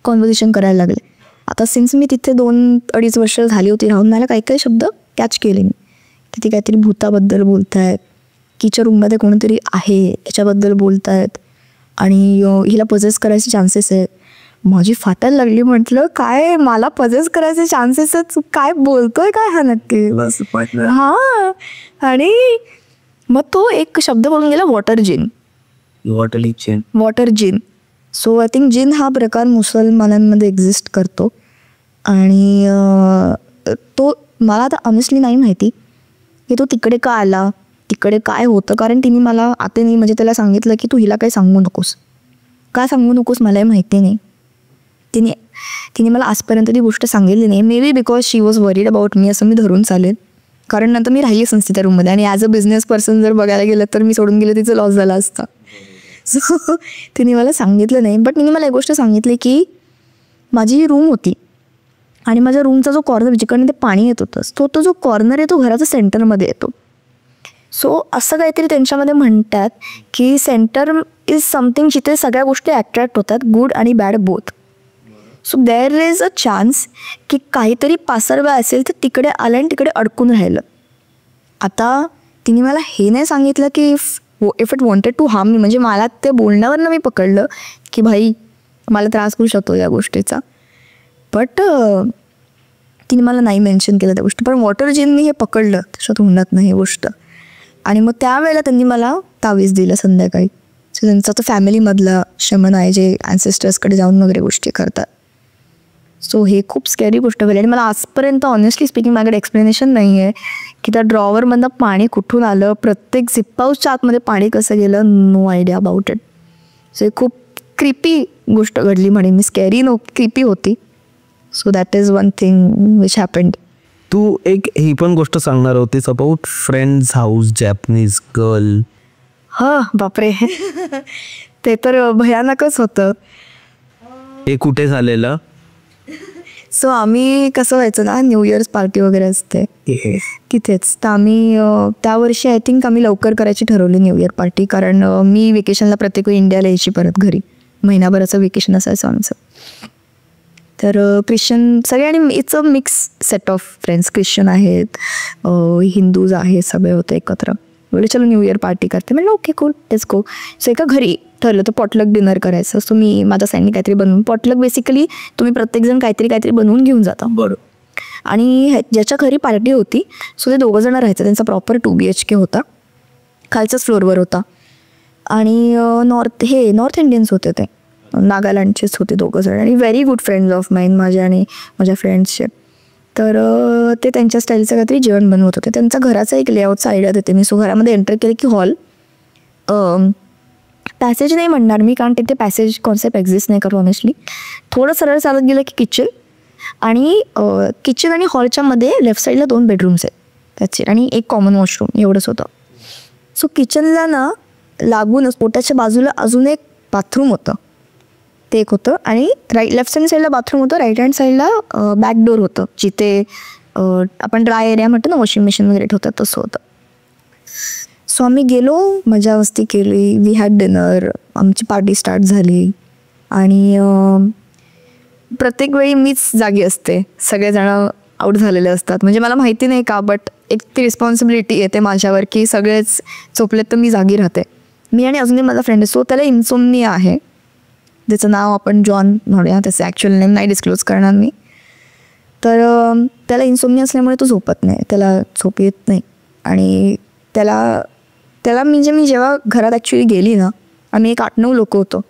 [SPEAKER 1] कॉन्व्हर्सेशन करायला लागले. आता सिन्स मी तिथे 2-2.5 वर्ष झाली होती राहून, मला काही काही शब्द कॅच केले मी. तिथे काहीतरी भूताबद्दल बोलतायत, किच्या रूममध्ये कोणीतरी आहे याच्याबद्दल बोलतायत, आणि हिला पजेस करायचे चान्सेस आहेत. माझी फाटायला लागली. म्हटलं काय, मला पजेस करायचे चान्सेस आहेत, काय बोलतोय काय हा नक्की? हां. आणि मग तो एक शब्द बोलून गेला, वॉटर जिन. सो आय थिंक जिन हा प्रकार मुसलमानांमध्ये एक्झिस्ट करतो. आणि तो मला आता ऑनेस्टली नाही माहिती की तो तिकडे का आला, तिकडे काय होतं. कारण तिने मला आतेने म्हणजे त्याला सांगितलं की तू हिला काही सांगू नकोस, काय सांगू नकोस मलाही माहिती नाही. तिने मला आजपर्यंत ती गोष्ट सांगितली नाही. May be because she was worried about me, असं मी धरून चालेल. कारण नंतर मी राहिलीच नसते त्या रूममध्ये, आणि ॲज अ बिझनेस पर्सन जर बघायला गेलं तर मी सोडून गेलं तिचं लॉस झाला असता. सो तिने मला सांगितलं नाही. बट तिने मला एक गोष्ट सांगितली की माझी रूम होती, आणि माझ्या रूमचा जो कॉर्नर जिकडनं ते पाणी येत होतं, तो जो कॉर्नर आहे तो घराचा सेंटरमध्ये येतो. सो असं काहीतरी त्यांच्यामध्ये म्हणतात की सेंटर इज समथिंग जिथे सगळ्या गोष्टी अट्रॅक्ट होतात, गुड आणि bad both. So there is a chance की काहीतरी पासरवा असेल तर तिकडे आलं आणि तिकडे अडकून राहिलं. आता तिने मला हे नाही सांगितलं की if it wanted to harm me, म्हणजे मला ते बोलण्यावरनं मी पकडलं की भाई मला त्रास होऊ शकतो या गोष्टीचा. बट तिने मला नाही मेन्शन केलं त्या गोष्टी. पण वॉटर जिननी हे पकडलं, त्याच्यात होणार नाही ही गोष्ट. आणि मग त्यावेळेला त्यांनी मला तावीज दिलं संध्याकाळी. सो त्यांचा तो फॅमिलीमधला शमन आहे जे ॲन्सेस्टर्सकडे जाऊन वगैरे गोष्टी करतात. सो हे खूप स्कॅरी गोष्ट झाली. आणि मला आजपर्यंत ऑनेस्टली स्पीकिंग माझ्याकडे एक्सप्लेनेशन नाही आहे की त्या ड्रॉवरमधनं पाणी कुठून आलं, प्रत्येक झिप हाऊसच्या आतमध्ये पाणी कसं गेलं, no idea about it. So हे खूप क्रिपी गोष्ट घडली म्हणे मी, स्कॅरी क्रिपी होती. So that is one thing which happened.
[SPEAKER 4] तू एक ही पण गोष्ट सांगणार होतीस about friends house, Japanese girl.
[SPEAKER 1] हां बापरे, ते तर भयानकच होतं.
[SPEAKER 4] हे कुठे झालेलं?
[SPEAKER 1] सो आम्ही कसं व्हायचं ना, न्यू इयर्स पार्टी वगैरे असते तिथेच. तर आम्ही त्या वर्षी आय थिंक आम्ही लवकर करायची ठरवली न्यू इयर पार्टी. कारण मी वेकेशनला प्रत्येक वेळी इंडियाला यायची परत घरी, महिनाभराचं वेकेशन असायचं आमचं. तर ख्रिश्चन सगळे, आणि it's a mix set of friends, Christian आहेत, हिंदूज आहेत, सगळे होते एकत्र. बोले चलो न्यू इयर पार्टी करते. म्हणजे okay cool, let's go. So एका घरी ठरलं तर पॉटलक डिनर करायचं. सो मी माझ्या साईडने काहीतरी बनवून, पॉटलक बेसिकली तुम्ही प्रत्येकजण काहीतरी बनवून घेऊन जाता.
[SPEAKER 4] बरोबर.
[SPEAKER 1] आणि ज्याच्या घरी पार्टी होती सो ते 2 जण राहायचं. त्यांचा प्रॉपर 2 BHK होता, खालच्याच फ्लोअरवर होता. आणि नॉर्थ इंडियन्स होते, ते नागालँडचेच होते 2 जण, आणि व्हेरी गुड फ्रेंड्स ऑफ माईन, माझ्या आणि माझ्या फ्रेंड्सचे. तर ते त्यांच्या स्टाईलचं काहीतरी जेवण बनवत होते. त्यांचा घराचा एक लेआउटचा आयडिया देते मी. सो घरामध्ये एंटर केले की हॉल, पॅसेज नाही म्हणणार मी कारण तिथे पॅसेज कॉन्सेप्ट एक्झिस्ट नाही करत ऑनेस्टली. थोडं सरळ चालत गेलं की किचन, आणि किचन आणि हॉलच्या मध्ये लेफ्ट साईडला 2 बेडरूम्स आहेत त्याचे, आणि एक कॉमन वॉशरूम, एवढंच होतं. सो किचनला ना लागूनच पोटाच्या बाजूला अजून एक बाथरूम होतं, ते एक होतं, आणि लेफ्ट हँड साईडला बाथरूम होतं, राईट हँड साईडला बॅकडोर होतं जिथे आपण ड्राय एरिया म्हणतो ना, वॉशिंग मशीन वगैरे ठेवतात, तसं होतं. सो आम्ही गेलो, मजा मस्ती केली, वी हॅड डिनर, आमची पार्टी स्टार्ट झाली. आणि प्रत्येक वेळी मीच जागी असते, सगळेजण आऊट झालेले असतात. म्हणजे मला माहिती नाही का, बट एक ती रिस्पॉन्सिबिलिटी येते माझ्यावर की सगळेच झोपलेत तर मी जागी राहते. मी आणि अजूनही माझा फ्रेंड आहे, सो त्याला इन्सोमनिया आहे. त्याचं नाव आपण जॉन म्हणूया, त्याचं ॲक्च्युअल नेम नाही डिस्क्लोज करणार मी. तर त्याला इन्सोमनिया असल्यामुळे तो झोपत नाही, त्याला झोप येत नाही. आणि त्याला मी जेव्हा घरात ॲक्च्युली गेली ना, आम्ही एक 8-9 लोक होतो,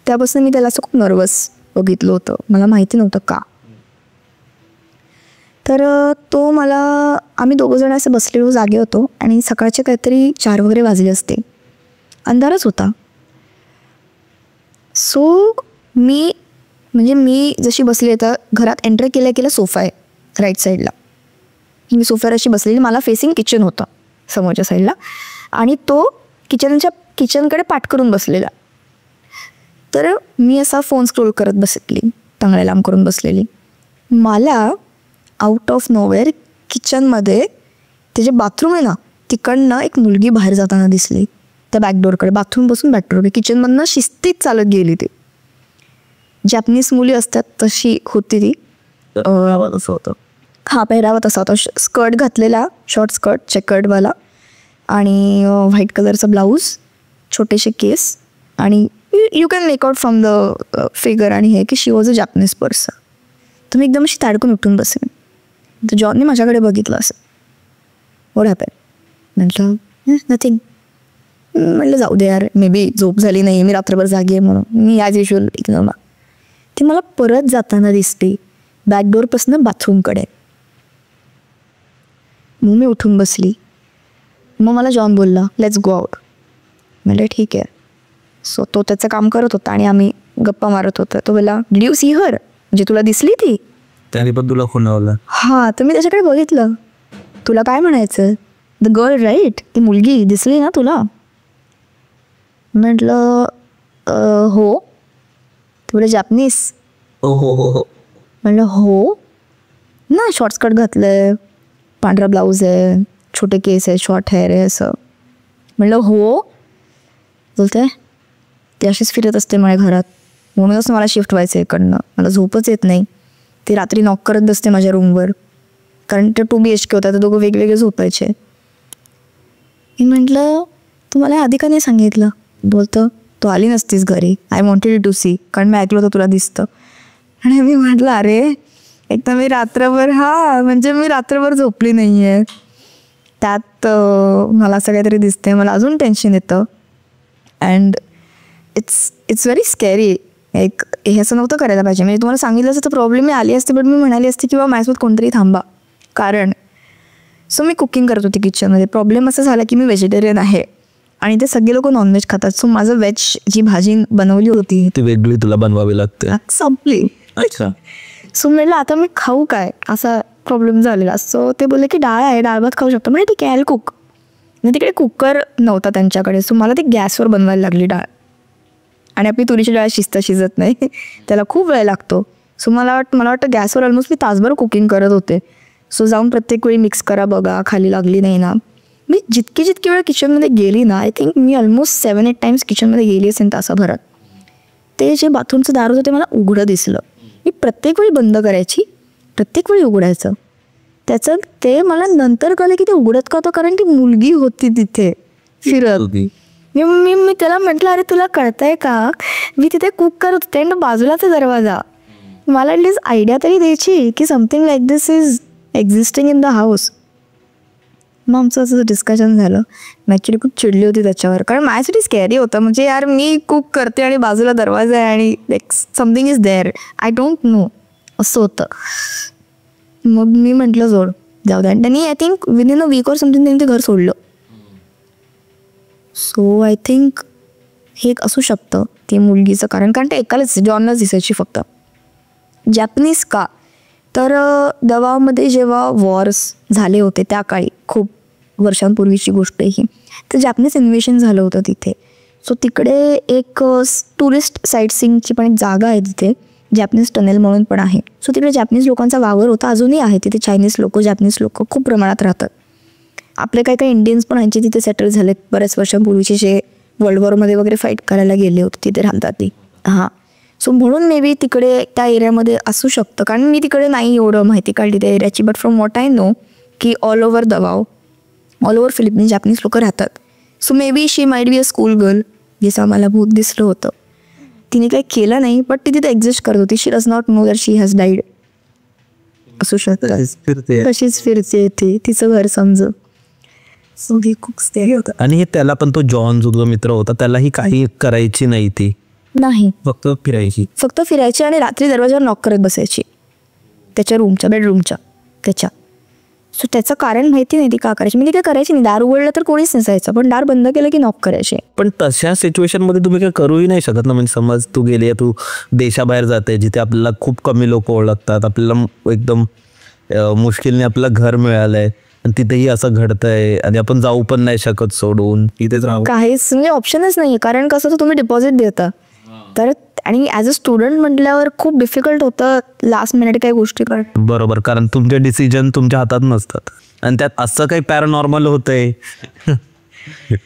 [SPEAKER 1] त्यापासून मी त्याला असं खूप नर्वस बघितलं होतं, मला माहिती नव्हतं का. तर तो मला, आम्ही 2 जण असे बसलेलो जागे होतो, आणि सकाळचे काहीतरी 4 वगैरे वाजले असते, अंधारच होता. सो मी जशी बसली, तर घरात एंटर केल्या सोफा आहे राईट साईडला, मी सोफ्यावर अशी बसलेली, मला फेसिंग किचन होतं समोरच्या साईडला, आणि तो किचनकडे पाठ करून बसलेला. तर मी असा फोन स्क्रोल करत बसली, टांगड्या लांब करून बसलेली. मला आउट ऑफ नोवेअर किचनमध्ये ते जे बाथरूम आहे ना, तिकडनं एक मुलगी बाहेर जाताना दिसली, त्या बॅकडोरकडे, बाथरूमपासून बॅकडोर, किचनमधनं शिस्तीत चालत गेली. ती जॅपनीज मुली असतात तशी होती ती.
[SPEAKER 3] असं होतं.
[SPEAKER 1] हा, पेहरावा तसा होता, स्कर्ट घातलेला, शॉर्ट स्कर्ट चेकर्डवाला, आणि व्हाईट कलरचा ब्लाऊज, छोटेसे केस, आणि you can make out from the figure आणि हे की शी वॉज अ जॅपनीज पर्सन. तर मी एकदम अशी ताडकून उठून बसेन. तर जॉनने माझ्याकडे बघितलं असं, व्हॉट हॅपन? म्हटलं नथिंग. म्हटलं जाऊ दे यार, मे बी झोप झाली नाही, मी रात्रभर जागी आहे म्हणून मी ॲज युजल इग्नोर. ती मला परत जाताना दिसते बॅकडोरपासून बाथरूमकडे. मग मी उठून बसली. मग मला जॉन बोलला लेट्स गो आउट. म्हटलं ठीक आहे. सो तो त्याचं काम करत होता आणि आम्ही गप्पा मारत होतो. तो बोलला डिड यू सी हर, म्हणजे तुला दिसली ती?
[SPEAKER 3] त्याने पण तुला खुणावलं?
[SPEAKER 1] हां. तर मी त्याच्याकडे बघितलं, तुला काय म्हणायचं, द गर्ल राईट, ती मुलगी दिसली ना तुला? म्हटलं हो. तुला जॅपनीज?
[SPEAKER 3] हो हो हो हो.
[SPEAKER 1] म्हटलं हो ना, शॉर्ट स्कर्ट घातलं आहे, पांढरा ब्लाऊज आहे, छोटे केस आहे, शॉर्ट हेअर आहे असं. म्हटलं हो. बोलते ती अशीच फिरत असते माझ्या घरात, म्हणूनच मला शिफ्ट व्हायचं आहे इकडनं, मला झोपच येत नाही. ती रात्री नॉक करत बसते माझ्या रूमवर, कारण ते 2 BHK होता, तर दोघं वेगवेगळे झोपायचे. मी म्हटलं तू मला आधी का नाही सांगितलं? बोलतं तू आली नसतीस घरी, आय वॉन्टेड टू सी, कारण मी ऐकलं होतं तुला दिसतं. आणि मी म्हटलं अरे एकदा मी रात्रभर म्हणजे मी रात्रभर झोपली नाही आहे, त्यात मला असं काहीतरी दिसते, मला अजून टेन्शन येतं. And it's very scary. एक हे असं नव्हतं करायला पाहिजे. म्हणजे तुम्हाला सांगितलं असं तर प्रॉब्लेम मी आली असते, बट मी म्हणाली असते की बाबा माझ्यासोबत कोणतरी थांबा. कारण सो मी कुकिंग करत होती किचनमध्ये. प्रॉब्लेम असं झाला की मी व्हेजिटेरियन आहे आणि ते सगळे लोक नॉनव्हेज खातात. सो माझं व्हेज जी भाजी बनवली होती
[SPEAKER 3] ती वेगळी तुला बनवावी लागते,
[SPEAKER 1] संपली.
[SPEAKER 3] अच्छा.
[SPEAKER 1] सो म्हटलं आता मी खाऊ काय, असा प्रॉब्लेम झालेला. सो ते बोलले की डाळ आहे, डाळ भात खाऊ शकतो. म्हणजे ठीक आहे, कुक. म्हणजे तिकडे कुकर नव्हता त्यांच्याकडे, सो मला ती गॅसवर बनवायला लागली डाळ. आणि आपली तुरीची डाळ शिजत नाही, त्याला खूप वेळ लागतो. सो मला वाटतं गॅसवर ऑलमोस्ट मी तासभर कुकिंग करत होते. सो जाऊन प्रत्येक वेळी मिक्स करा बघा, खाली लागली नाही ना. मी जितकी वेळ किचनमध्ये गेली ना, I think me almost 7-8 times किचनमध्ये गेली असेल तासाभरात. ते जे बाथरूमचं दार होतं ते मला उघडं दिसलं. मी प्रत्येक वेळी बंद करायची, प्रत्येक वेळी उघडायचं. त्याचं ते मला नंतर कळलं की ते उघडत का होतं, कारण ती मुलगी होती तिथे फिरत. मी त्याला म्हटलं अरे तुला कळतंय का, मी तिथे कुक करत होते आणि बाजूलाच दरवाजा. मला ॲटलीस्ट आयडिया तरी द्यायची की something like this is existing in the house. मग आमचं असं डिस्कशन झालं. मी ॲक्च्युली खूप चिडली होती त्याच्यावर, कारण माझ्यासाठी स्कॅरी होतं. म्हणजे यार मी कुक करते आणि बाजूला दरवाजा आहे आणि like something is there, I don't know, असं होतं. मग मी म्हटलं जोड जाऊ द्या. आणि त्यांनी I think within a week or something त्यांनी ते घर सोडलं. सो आय थिंक हे एक असू शकतं ती मुलगीचं कारण ते एकालाच जॉनलाच दिसायची फक्त. जॅपनीज का तर दवामध्ये जेव्हा वॉर्स झाले होते त्या काळी खूप वर्षांपूर्वीची गोष्ट ही, तर जॅपनीज इन्व्हेशन झालं होतं तिथे. सो तिकडे एक टुरिस्ट साईट सीइंगची पण एक जागा आहे तिथे, जॅपनीज टनेल म्हणून पण आहे. सो तिकडे जॅपनीज लोकांचा वावर होता, अजूनही आहे तिथे. चायनीज लोक जॅपनीज लोक खूप प्रमाणात राहतात. आपले काही काही इंडियन्स पण यांचे तिथे सेटल झालेत बऱ्याच वर्षांपूर्वीचे, जे वर्ल्ड वॉरमध्ये वगैरे फाईट करायला गेले होते तिथे राहतात ते. हां, सो म्हणून मे बी तिकडे त्या एरियामध्ये असू शकतं, कारण मी तिकडे नाही एवढं माहिती काढली त्या एरियाची. But from what I know की all over Davao, all over Philippines Japanese लोक राहतात. So maybe she might be a school girl, जसं आम्हाला भूत दिसलं होतं. तिने काही केलं नाही, बट ती तिथे एक्झिस्ट करत होती. She does not know that she has died. असू शकतं तशीच फिरते ती, तिचं घर समज. सो ही खूप स्टेरी होतं.
[SPEAKER 4] आणि हे त्याला पण तो जॉन जो मित्र होता त्यालाही काही करायची नाही, ती
[SPEAKER 1] नाही
[SPEAKER 4] फक्त
[SPEAKER 1] फिरायची आणि रात्री दरवाजावर नॉक करत बसायची त्याच्या रूमच्या, बेडरूमच्या त्याच्या. सो त्याचं कारण माहिती नाही ती का करायची. म्हणजे काय करायची नाही, दार उघडलं तर कोणीच नसायचं, पण दार बंद केलं की नॉक करायचे.
[SPEAKER 4] पण तशा सिच्युएशन मध्ये तुम्ही काय करूही नाही शकत ना. म्हणजे समज तू गेली, तू देशाबाहेर जाते जिथे आपल्याला खूप कमी लोक ओळखतात, आपल्याला एकदम मुश्किलने आपलं घर मिळालंय आणि तिथेही असं घडतंय आणि आपण जाऊ पण नाही शकत सोडून, इथेच राहू.
[SPEAKER 1] काहीच म्हणजे ऑप्शनच नाही. कारण कसं तर तुम्ही डिपॉझिट देता तर, आणि ॲज अ स्टुडंट म्हटल्यावर खूप डिफिकल्ट होतं लास्ट मिनिट काही गोष्टी करणं.
[SPEAKER 4] बरोबर, कारण तुमचे डिसिजन तुमच्या हातात नसतात आणि त्यात असं काही पॅरानॉर्मल होतंय.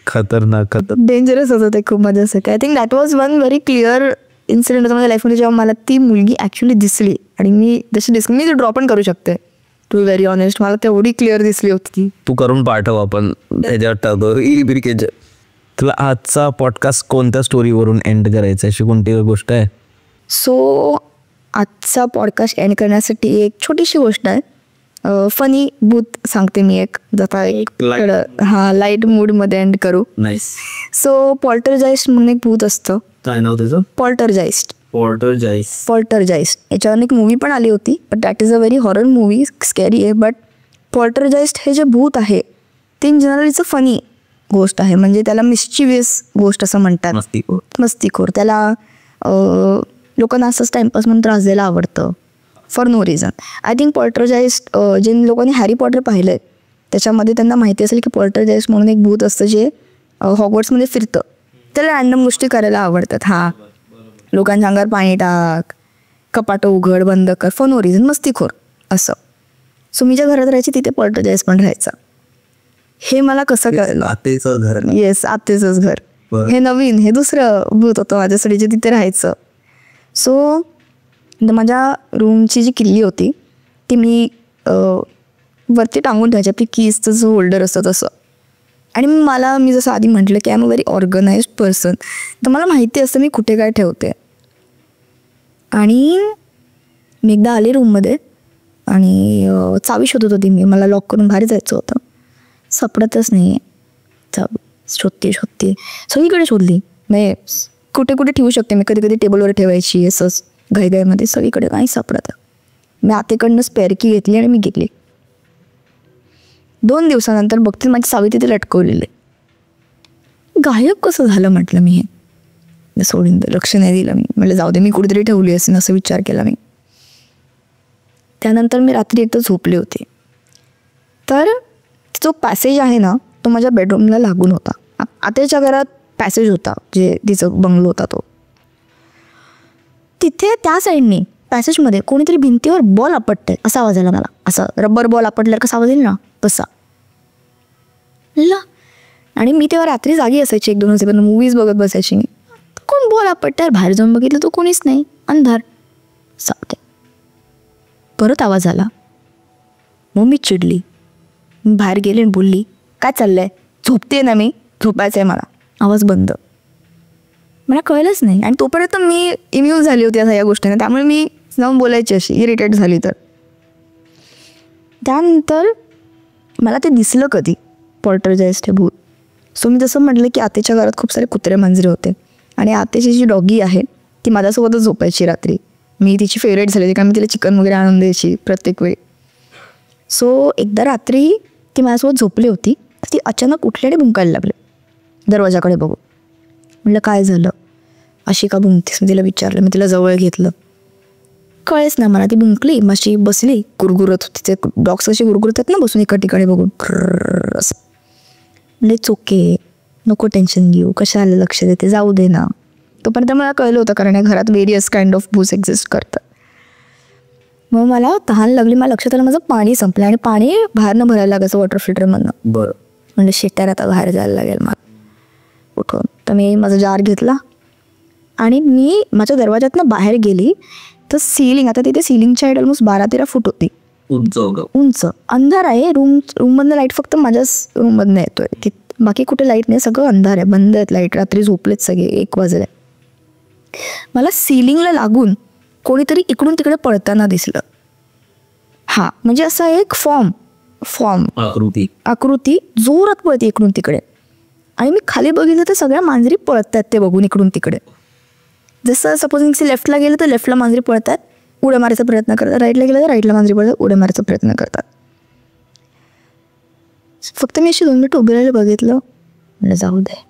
[SPEAKER 4] खतरनाक
[SPEAKER 1] डेंजरस होतं ते खूप माझ्यासाठी. I think that was one very clear incident होता माझ्या लाईफमध्ये, जेव्हा मला ती मुलगी ॲक्च्युली दिसली. आणि मी जशी मी ती ड्रॉ पण करू शकते, टू बी व्हेरी ऑनेस्ट. मला तेवढी क्लिअर दिसली होती ती.
[SPEAKER 4] तू करून पाठव, आपण त्याच्यावर. तुला आजचा पॉडकास्ट कोणत्या स्टोरीवरून एंड करायचा, अशी कोणती गोष्ट आहे?
[SPEAKER 1] सो आजचा पॉडकास्ट एंड करण्यासाठी एक छोटीशी गोष्ट आहे. फनी भूत सांगते मी एक, जसा एक लाईट मूडमध्ये एंड करू.
[SPEAKER 4] नाईस.
[SPEAKER 1] सो पॉल्टरजाइस्ट म्हणून एक भूत असतं.
[SPEAKER 4] काय नाव त्याचं?
[SPEAKER 1] पॉल्टरजाइस्ट. याच्यावर एक मूवी पण आली होती, but that is a very horror movie, scary आहे. बट पॉल्टरजाइस्ट हे जे भूत आहे ते in general it's a funny गोष्ट आहे. म्हणजे त्याला मिस्चिवियस गोष्ट असं म्हणतात, मस्तीखोर. त्याला लोकांना असंच टाइमपास म्हणून त्रास द्यायला आवडतं for no reason. I think poltergeist, जे लोकांनी हॅरी पॉटर पाहिलं आहे त्याच्यामध्ये त्यांना माहिती असेल की पॉल्टरजाइस्ट म्हणून एक भूत असतं जे हॉगवर्ट्समध्ये फिरतं. त्याला रॅन्डम गोष्टी करायला आवडतात. हां, लोकांच्या अंगावर पाणी टाक, कपाटं उघड बंद कर, फॉर नो रिझन, मस्तीखोर असं. सो मी ज्या घरात राहायची तिथे पॉल्टरजाइस्ट पण राहायचा. हे मला कसं कळलं?
[SPEAKER 3] आतेचं घर.
[SPEAKER 1] येस, आतेचंच घर. हे नवीन, हे दुसरं भूत होतं माझ्यासाठी जे तिथे राहायचं. सो माझ्या रूमची जी किल्ली होती ती मी वरती टांगून ठेवायची, आपली कीजचं जो होल्डर असतं तसं. आणि मी जसं आधी म्हटलं की I am a very organised person, तर मला माहिती असतं मी कुठे काय ठेवते. आणि मी एकदा आले रूममध्ये आणि चावी शोधत होती मी, मला लॉक करून बाहेर जायचं होतं. सापडतच नाही आहे चावी. शोधते सगळीकडे शोधली, म्हणजे कुठे कुठे ठेवू शकते मी, कधी कधी टेबलवर ठेवायची असंच घाईघाईमध्ये, सगळीकडे नाही सापडत. मी आतेकडनं स्पेअर की घेतली आणि मी गेली. 2 दिवसानंतर बघते माझी चावी तिथे लटकवलेली. गायब कसं झालं म्हटलं मी, हे सोडून लक्ष नाही दिलं मी. म्हटलं जाऊ दे, मी कुठेतरी ठेवली असेल असं विचार केला मी. त्यानंतर मी रात्री एकदा झोपले होते, तर जो पॅसेज आहे ना तो माझ्या बेडरूमला लागून होता. आत्याच्या घरात पॅसेज होता, जे तिचं बंगलो होता तो. तिथे त्या साईडने पॅसेजमध्ये कोणीतरी भिंतीवर बॉल आपटतंय असा आवाज आला मला. असा रबर बॉल आपटल्यावर कसा आवाज येईल ना तसा. आणि मी तेव्हा रात्री जागी असायची, 1-2 वाजेपर्यंत मूवीज बघत बसायची मी. कोण बॉल आपटतंय? बाहेर जाऊन बघितलं तो कोणीच नाही, अंधार. सांगते परत आवाज आला. मग मी चिडली, मी बाहेर गेले आणि बोलली काय चाललंय, झोपते ना मी, झोपायचं आहे मला. आवाज बंद. मला कळलंच नाही. आणि तोपर्यंत मी इम्यून झाली होती या गोष्टीने, त्यामुळे मी जाऊन बोलायची अशी इरिटेट झाली तर. त्यानंतर मला ते दिसलं कधी पॉल्टरजाइस्ट हे भूत. सो मी जसं म्हटलं की आतेच्या घरात खूप सारे कुत्रे मांजरे होते आणि आतेची जी डॉगी आहे ती माझ्यासोबतच झोपायची रात्री. मी तिची फेवरेट झाली होती, कारण मी तिला चिकन वगैरे आणून द्यायची प्रत्येक वेळी. सो एकदा रात्री ती माझ्यासोबत झोपली होती, ती अचानक उठली आणि भुंकायला लागली दरवाजाकडे बघू. म्हटलं काय झालं, अशी का भुंकतेस, मी तिला विचारलं. मी तिला जवळ घेतलं, कळेच ना मला. ती भुंकली, मशी बसली, गुरगुरत होती. ते डॉग्स कशी गुरगुरतात ना बसून एका ठिकाणी बघून असं. म्हणजे चोके, नको टेन्शन घेऊ, कशाला लक्ष देते, जाऊ दे ना. तोपर्यंत मला कळलं होतं कारण या घरात व्हेरियस काइंड ऑफ भूस एक्झिस्ट करतात. मग मला तहान लागली, मला लक्षात आलं माझं पाणी संपलं आणि पाणी बाहेरनं भरायला लागायचं वॉटर फिल्टरमधनं.
[SPEAKER 2] बरं.
[SPEAKER 1] म्हणजे शेट्यार आता बाहेर जायला लागेल मला उठून. तर मी माझा जार घेतला आणि मी माझ्या दरवाज्यातनं बाहेर गेली तर सिलिंग, आता तिथे सिलिंगची हाईट ऑलमोस्ट 12-13 फूट होती. उंच. अंधार आहे, रूममधनं लाईट फक्त माझ्याच रूममधनं येतोय, बाकी कुठे लाईट नाही, सगळं अंधार आहे, बंद आहेत लाईट. रात्री झोपलेत सगळे, 1 वाजले. मला सिलिंगला लागून कोणीतरी इकडून तिकडे पळताना दिसलं. हा म्हणजे असा एक फॉर्म आकृती जोरात पळते इकडून तिकडे. आणि मी खाली बघितलं तर सगळ्या मांजरी पळतात ते बघून इकडून तिकडे. जसं सपोजिंग लेफ्टला गेलं तर लेफ्टला मांजरी पळतात, उड्या मारायचा प्रयत्न करतात, राईटला गेलं तर राईटला मांजरी पळतात, उड्या मारायचा प्रयत्न करतात. फक्त मी अशी 2 मिनिट उभी राहिलं, बघितलं, म्हणजे जाऊ दे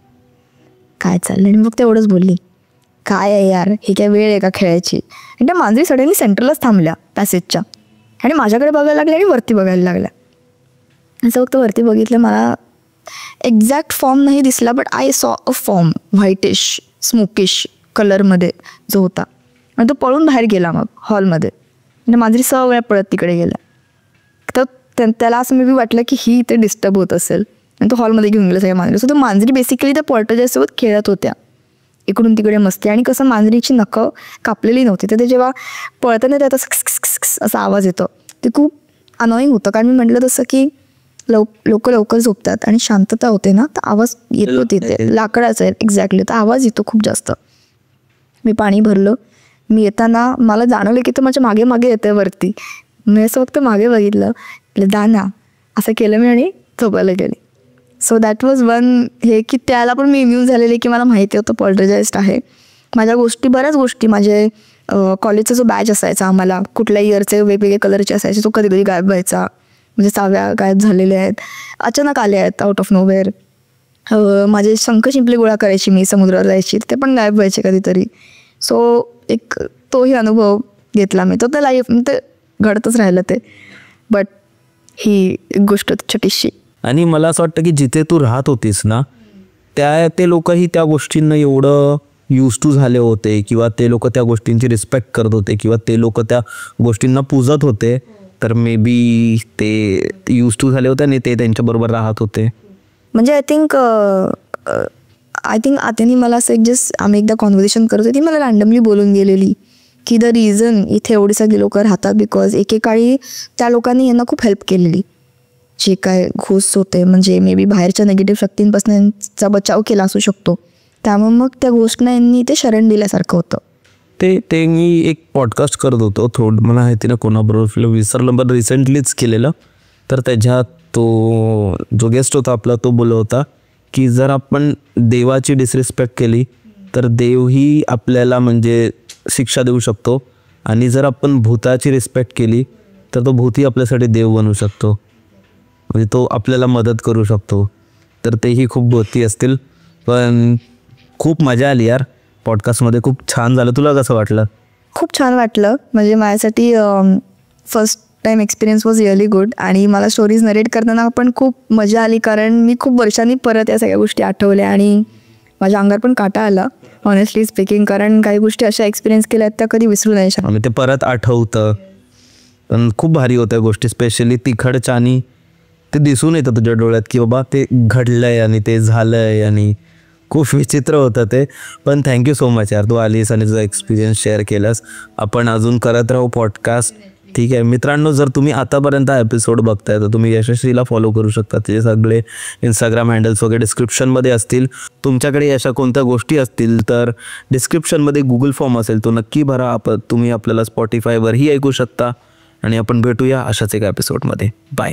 [SPEAKER 1] काय चाललं. आणि मग तेवढंच बोलली, काय आहे यार, ही काय वेळ आहे का खेळायची. आणि त्या मांजरी सडनली सेंटरलाच थांबल्या पॅसेजच्या आणि माझ्याकडे बघायला लागल्या आणि वरती बघायला लागल्या. असं फक्त वरती बघितलं, मला एक्झॅक्ट फॉर्म नाही दिसला, but I saw a form, whitish स्मोकिश कलरमध्ये जो होता. आणि तो पळून बाहेर गेला मग हॉलमध्ये. म्हणजे मांजरी सगळ्या पळत तिकडे गेल्या. तर त्याला असं मे बी वाटलं की ही इथे डिस्टर्ब होत असेल आणि तो हॉलमध्ये घेऊन गेला सगळ्या मांजरी. सो तो मांजरी बेसिकली त्या पॉर्टरच्यासोबत खेळत होत्या इकडून तिकडे मस्ती. आणि कसं मांजरीची नखं कापलेली नव्हती, तर ते जेव्हा पळताना त्यात असं असा आवाज येतो, ते खूप अनॉईंग होतं. कारण मी म्हटलं तसं की लोक लवकर झोपतात आणि शांतता होते ना, तर आवाज येतो तिथे, लाकडाचा आहे एक्झॅक्टली, तर आवाज येतो खूप जास्त. मी पाणी भरलं, मी येताना मला जाणवलं की तो माझ्या मागे मागे येतं वरती. मी असं फक्त मागे बघितलं, दाना असं केलं मी आणि झोपायला गेले. सो दॅट वॉज वन हे की त्याला पण मी इम्यून झालेले की मला माहिती होतं पॉल्टरजाइस्ट आहे. माझ्या बऱ्याच गोष्टी माझे कॉलेजचा जो बॅच असायचा, आम्हाला कुठल्या इयरचे वेगवेगळे कलरचे असायचे, तो कधी कधी गायब व्हायचा. म्हणजे चाव्या गायब झालेल्या आहेत, अचानक आले आहेत आउट ऑफ नोवेअर. माझे शंख शिंपले गोळा करायची मी, समुद्रावर जायची, ते पण गायब व्हायचे कधीतरी. सो एक तोही अनुभव घेतला मी. तो तर लाईफ ते घडतच राहिलं ते, बट ही गोष्ट छोटीशी.
[SPEAKER 4] आणि मला असं वाटतं की जिथे तू राहत होतीस ना, ते लोकही त्या गोष्टींना एवढं यूज टू झाले होते, किंवा ते लोक त्या गोष्टींची रिस्पेक्ट करत होते, किंवा ते लोक त्या गोष्टींना पूजत होते, तर मे बी ते यूज टू झाले होते आणि ते त्यांच्याबरोबर राहत होते.
[SPEAKER 1] म्हणजे आय थिंक आत्यानी मला असं आम्ही एकदा कॉन्व्हर्सेशन करत होती, मला रँडमली बोलून गेलेली की द रिझन इथे एवढी सगळी लोक राहतात बिकॉज एकेकाळी त्या लोकांनी यांना खूप हेल्प केलेली. जे काय घोष होते, म्हणजे मे बी बाहेरच्या निगेटिव्ह शक्तींपासून यांचा बचाव केला असू शकतो, त्यामुळे मग त्या गोष्टींना यांनी ते शरण दिल्यासारखं होतं.
[SPEAKER 4] ते मी एक पॉडकास्ट करत होतो, मला माहिती ना कोणाबरोबर विसरलं, पण रिसेंटलीच केलेलं. तर त्याच्यात तो जो गेस्ट होता आपला, तो बोलत होता की जर आपण देवाची डिसरिस्पेक्ट केली तर देवही आपल्याला म्हणजे शिक्षा देऊ शकतो, आणि जर आपण भूताची रिस्पेक्ट केली तर तो भूतही आपल्यासाठी देव बनू शकतो, म्हणजे तो आपल्याला मदत करू शकतो. तर तेही खूप भूती असतील. पण खूप मजा आली यार पॉडकास्टमध्ये, खूप छान झालं. तुला कसं वाटलं?
[SPEAKER 1] खूप छान वाटलं. म्हणजे माझ्यासाठी first time experience was really good. आणि मला स्टोरीज नरेट करताना पण खूप मजा आली, कारण मी खूप वर्षांनी परत या सगळ्या गोष्टी आठवल्या आणि माझ्या अंगावर पण काटा आला ऑनेस्टली स्पीकिंग, कारण काही गोष्टी अशा एक्सपिरियन्स केल्या त्या कधी विसरू नाही शकत.
[SPEAKER 4] ते परत आठवतं, पण खूप भारी होत्या गोष्टी, स्पेशली तिखटच्या, आणि ते दिसून येतं तुझ्या डोळ्यात की बाबा ते घडलंय आणि ते झालंय, आणि खूप विचित्र होतं ते. पण थँक्यू सो मच यार, तू आलीस आणि तुझा एक्सपिरियन्स शेअर केलास. आपण अजून करत राहू पॉडकास्ट, ठीक आहे मित्रांनो. जर तुम्ही आतापर्यंत हा एपिसोड बघताय तर तुम्ही यशस्वीला फॉलो करू शकता. त्याचे सगळे इंस्टाग्राम हँडल्स वगैरे डिस्क्रिप्शनमध्ये असतील. तुमच्याकडे अशा कोणत्या गोष्टी असतील तर डिस्क्रिप्शनमध्ये गुगल फॉर्म असेल, तो नक्की भरा. तुम्ही आपल्याला स्पॉटिफायवरही ऐकू शकता. आणि आपण भेटूया अशाच एका एपिसोडमध्ये. बाय.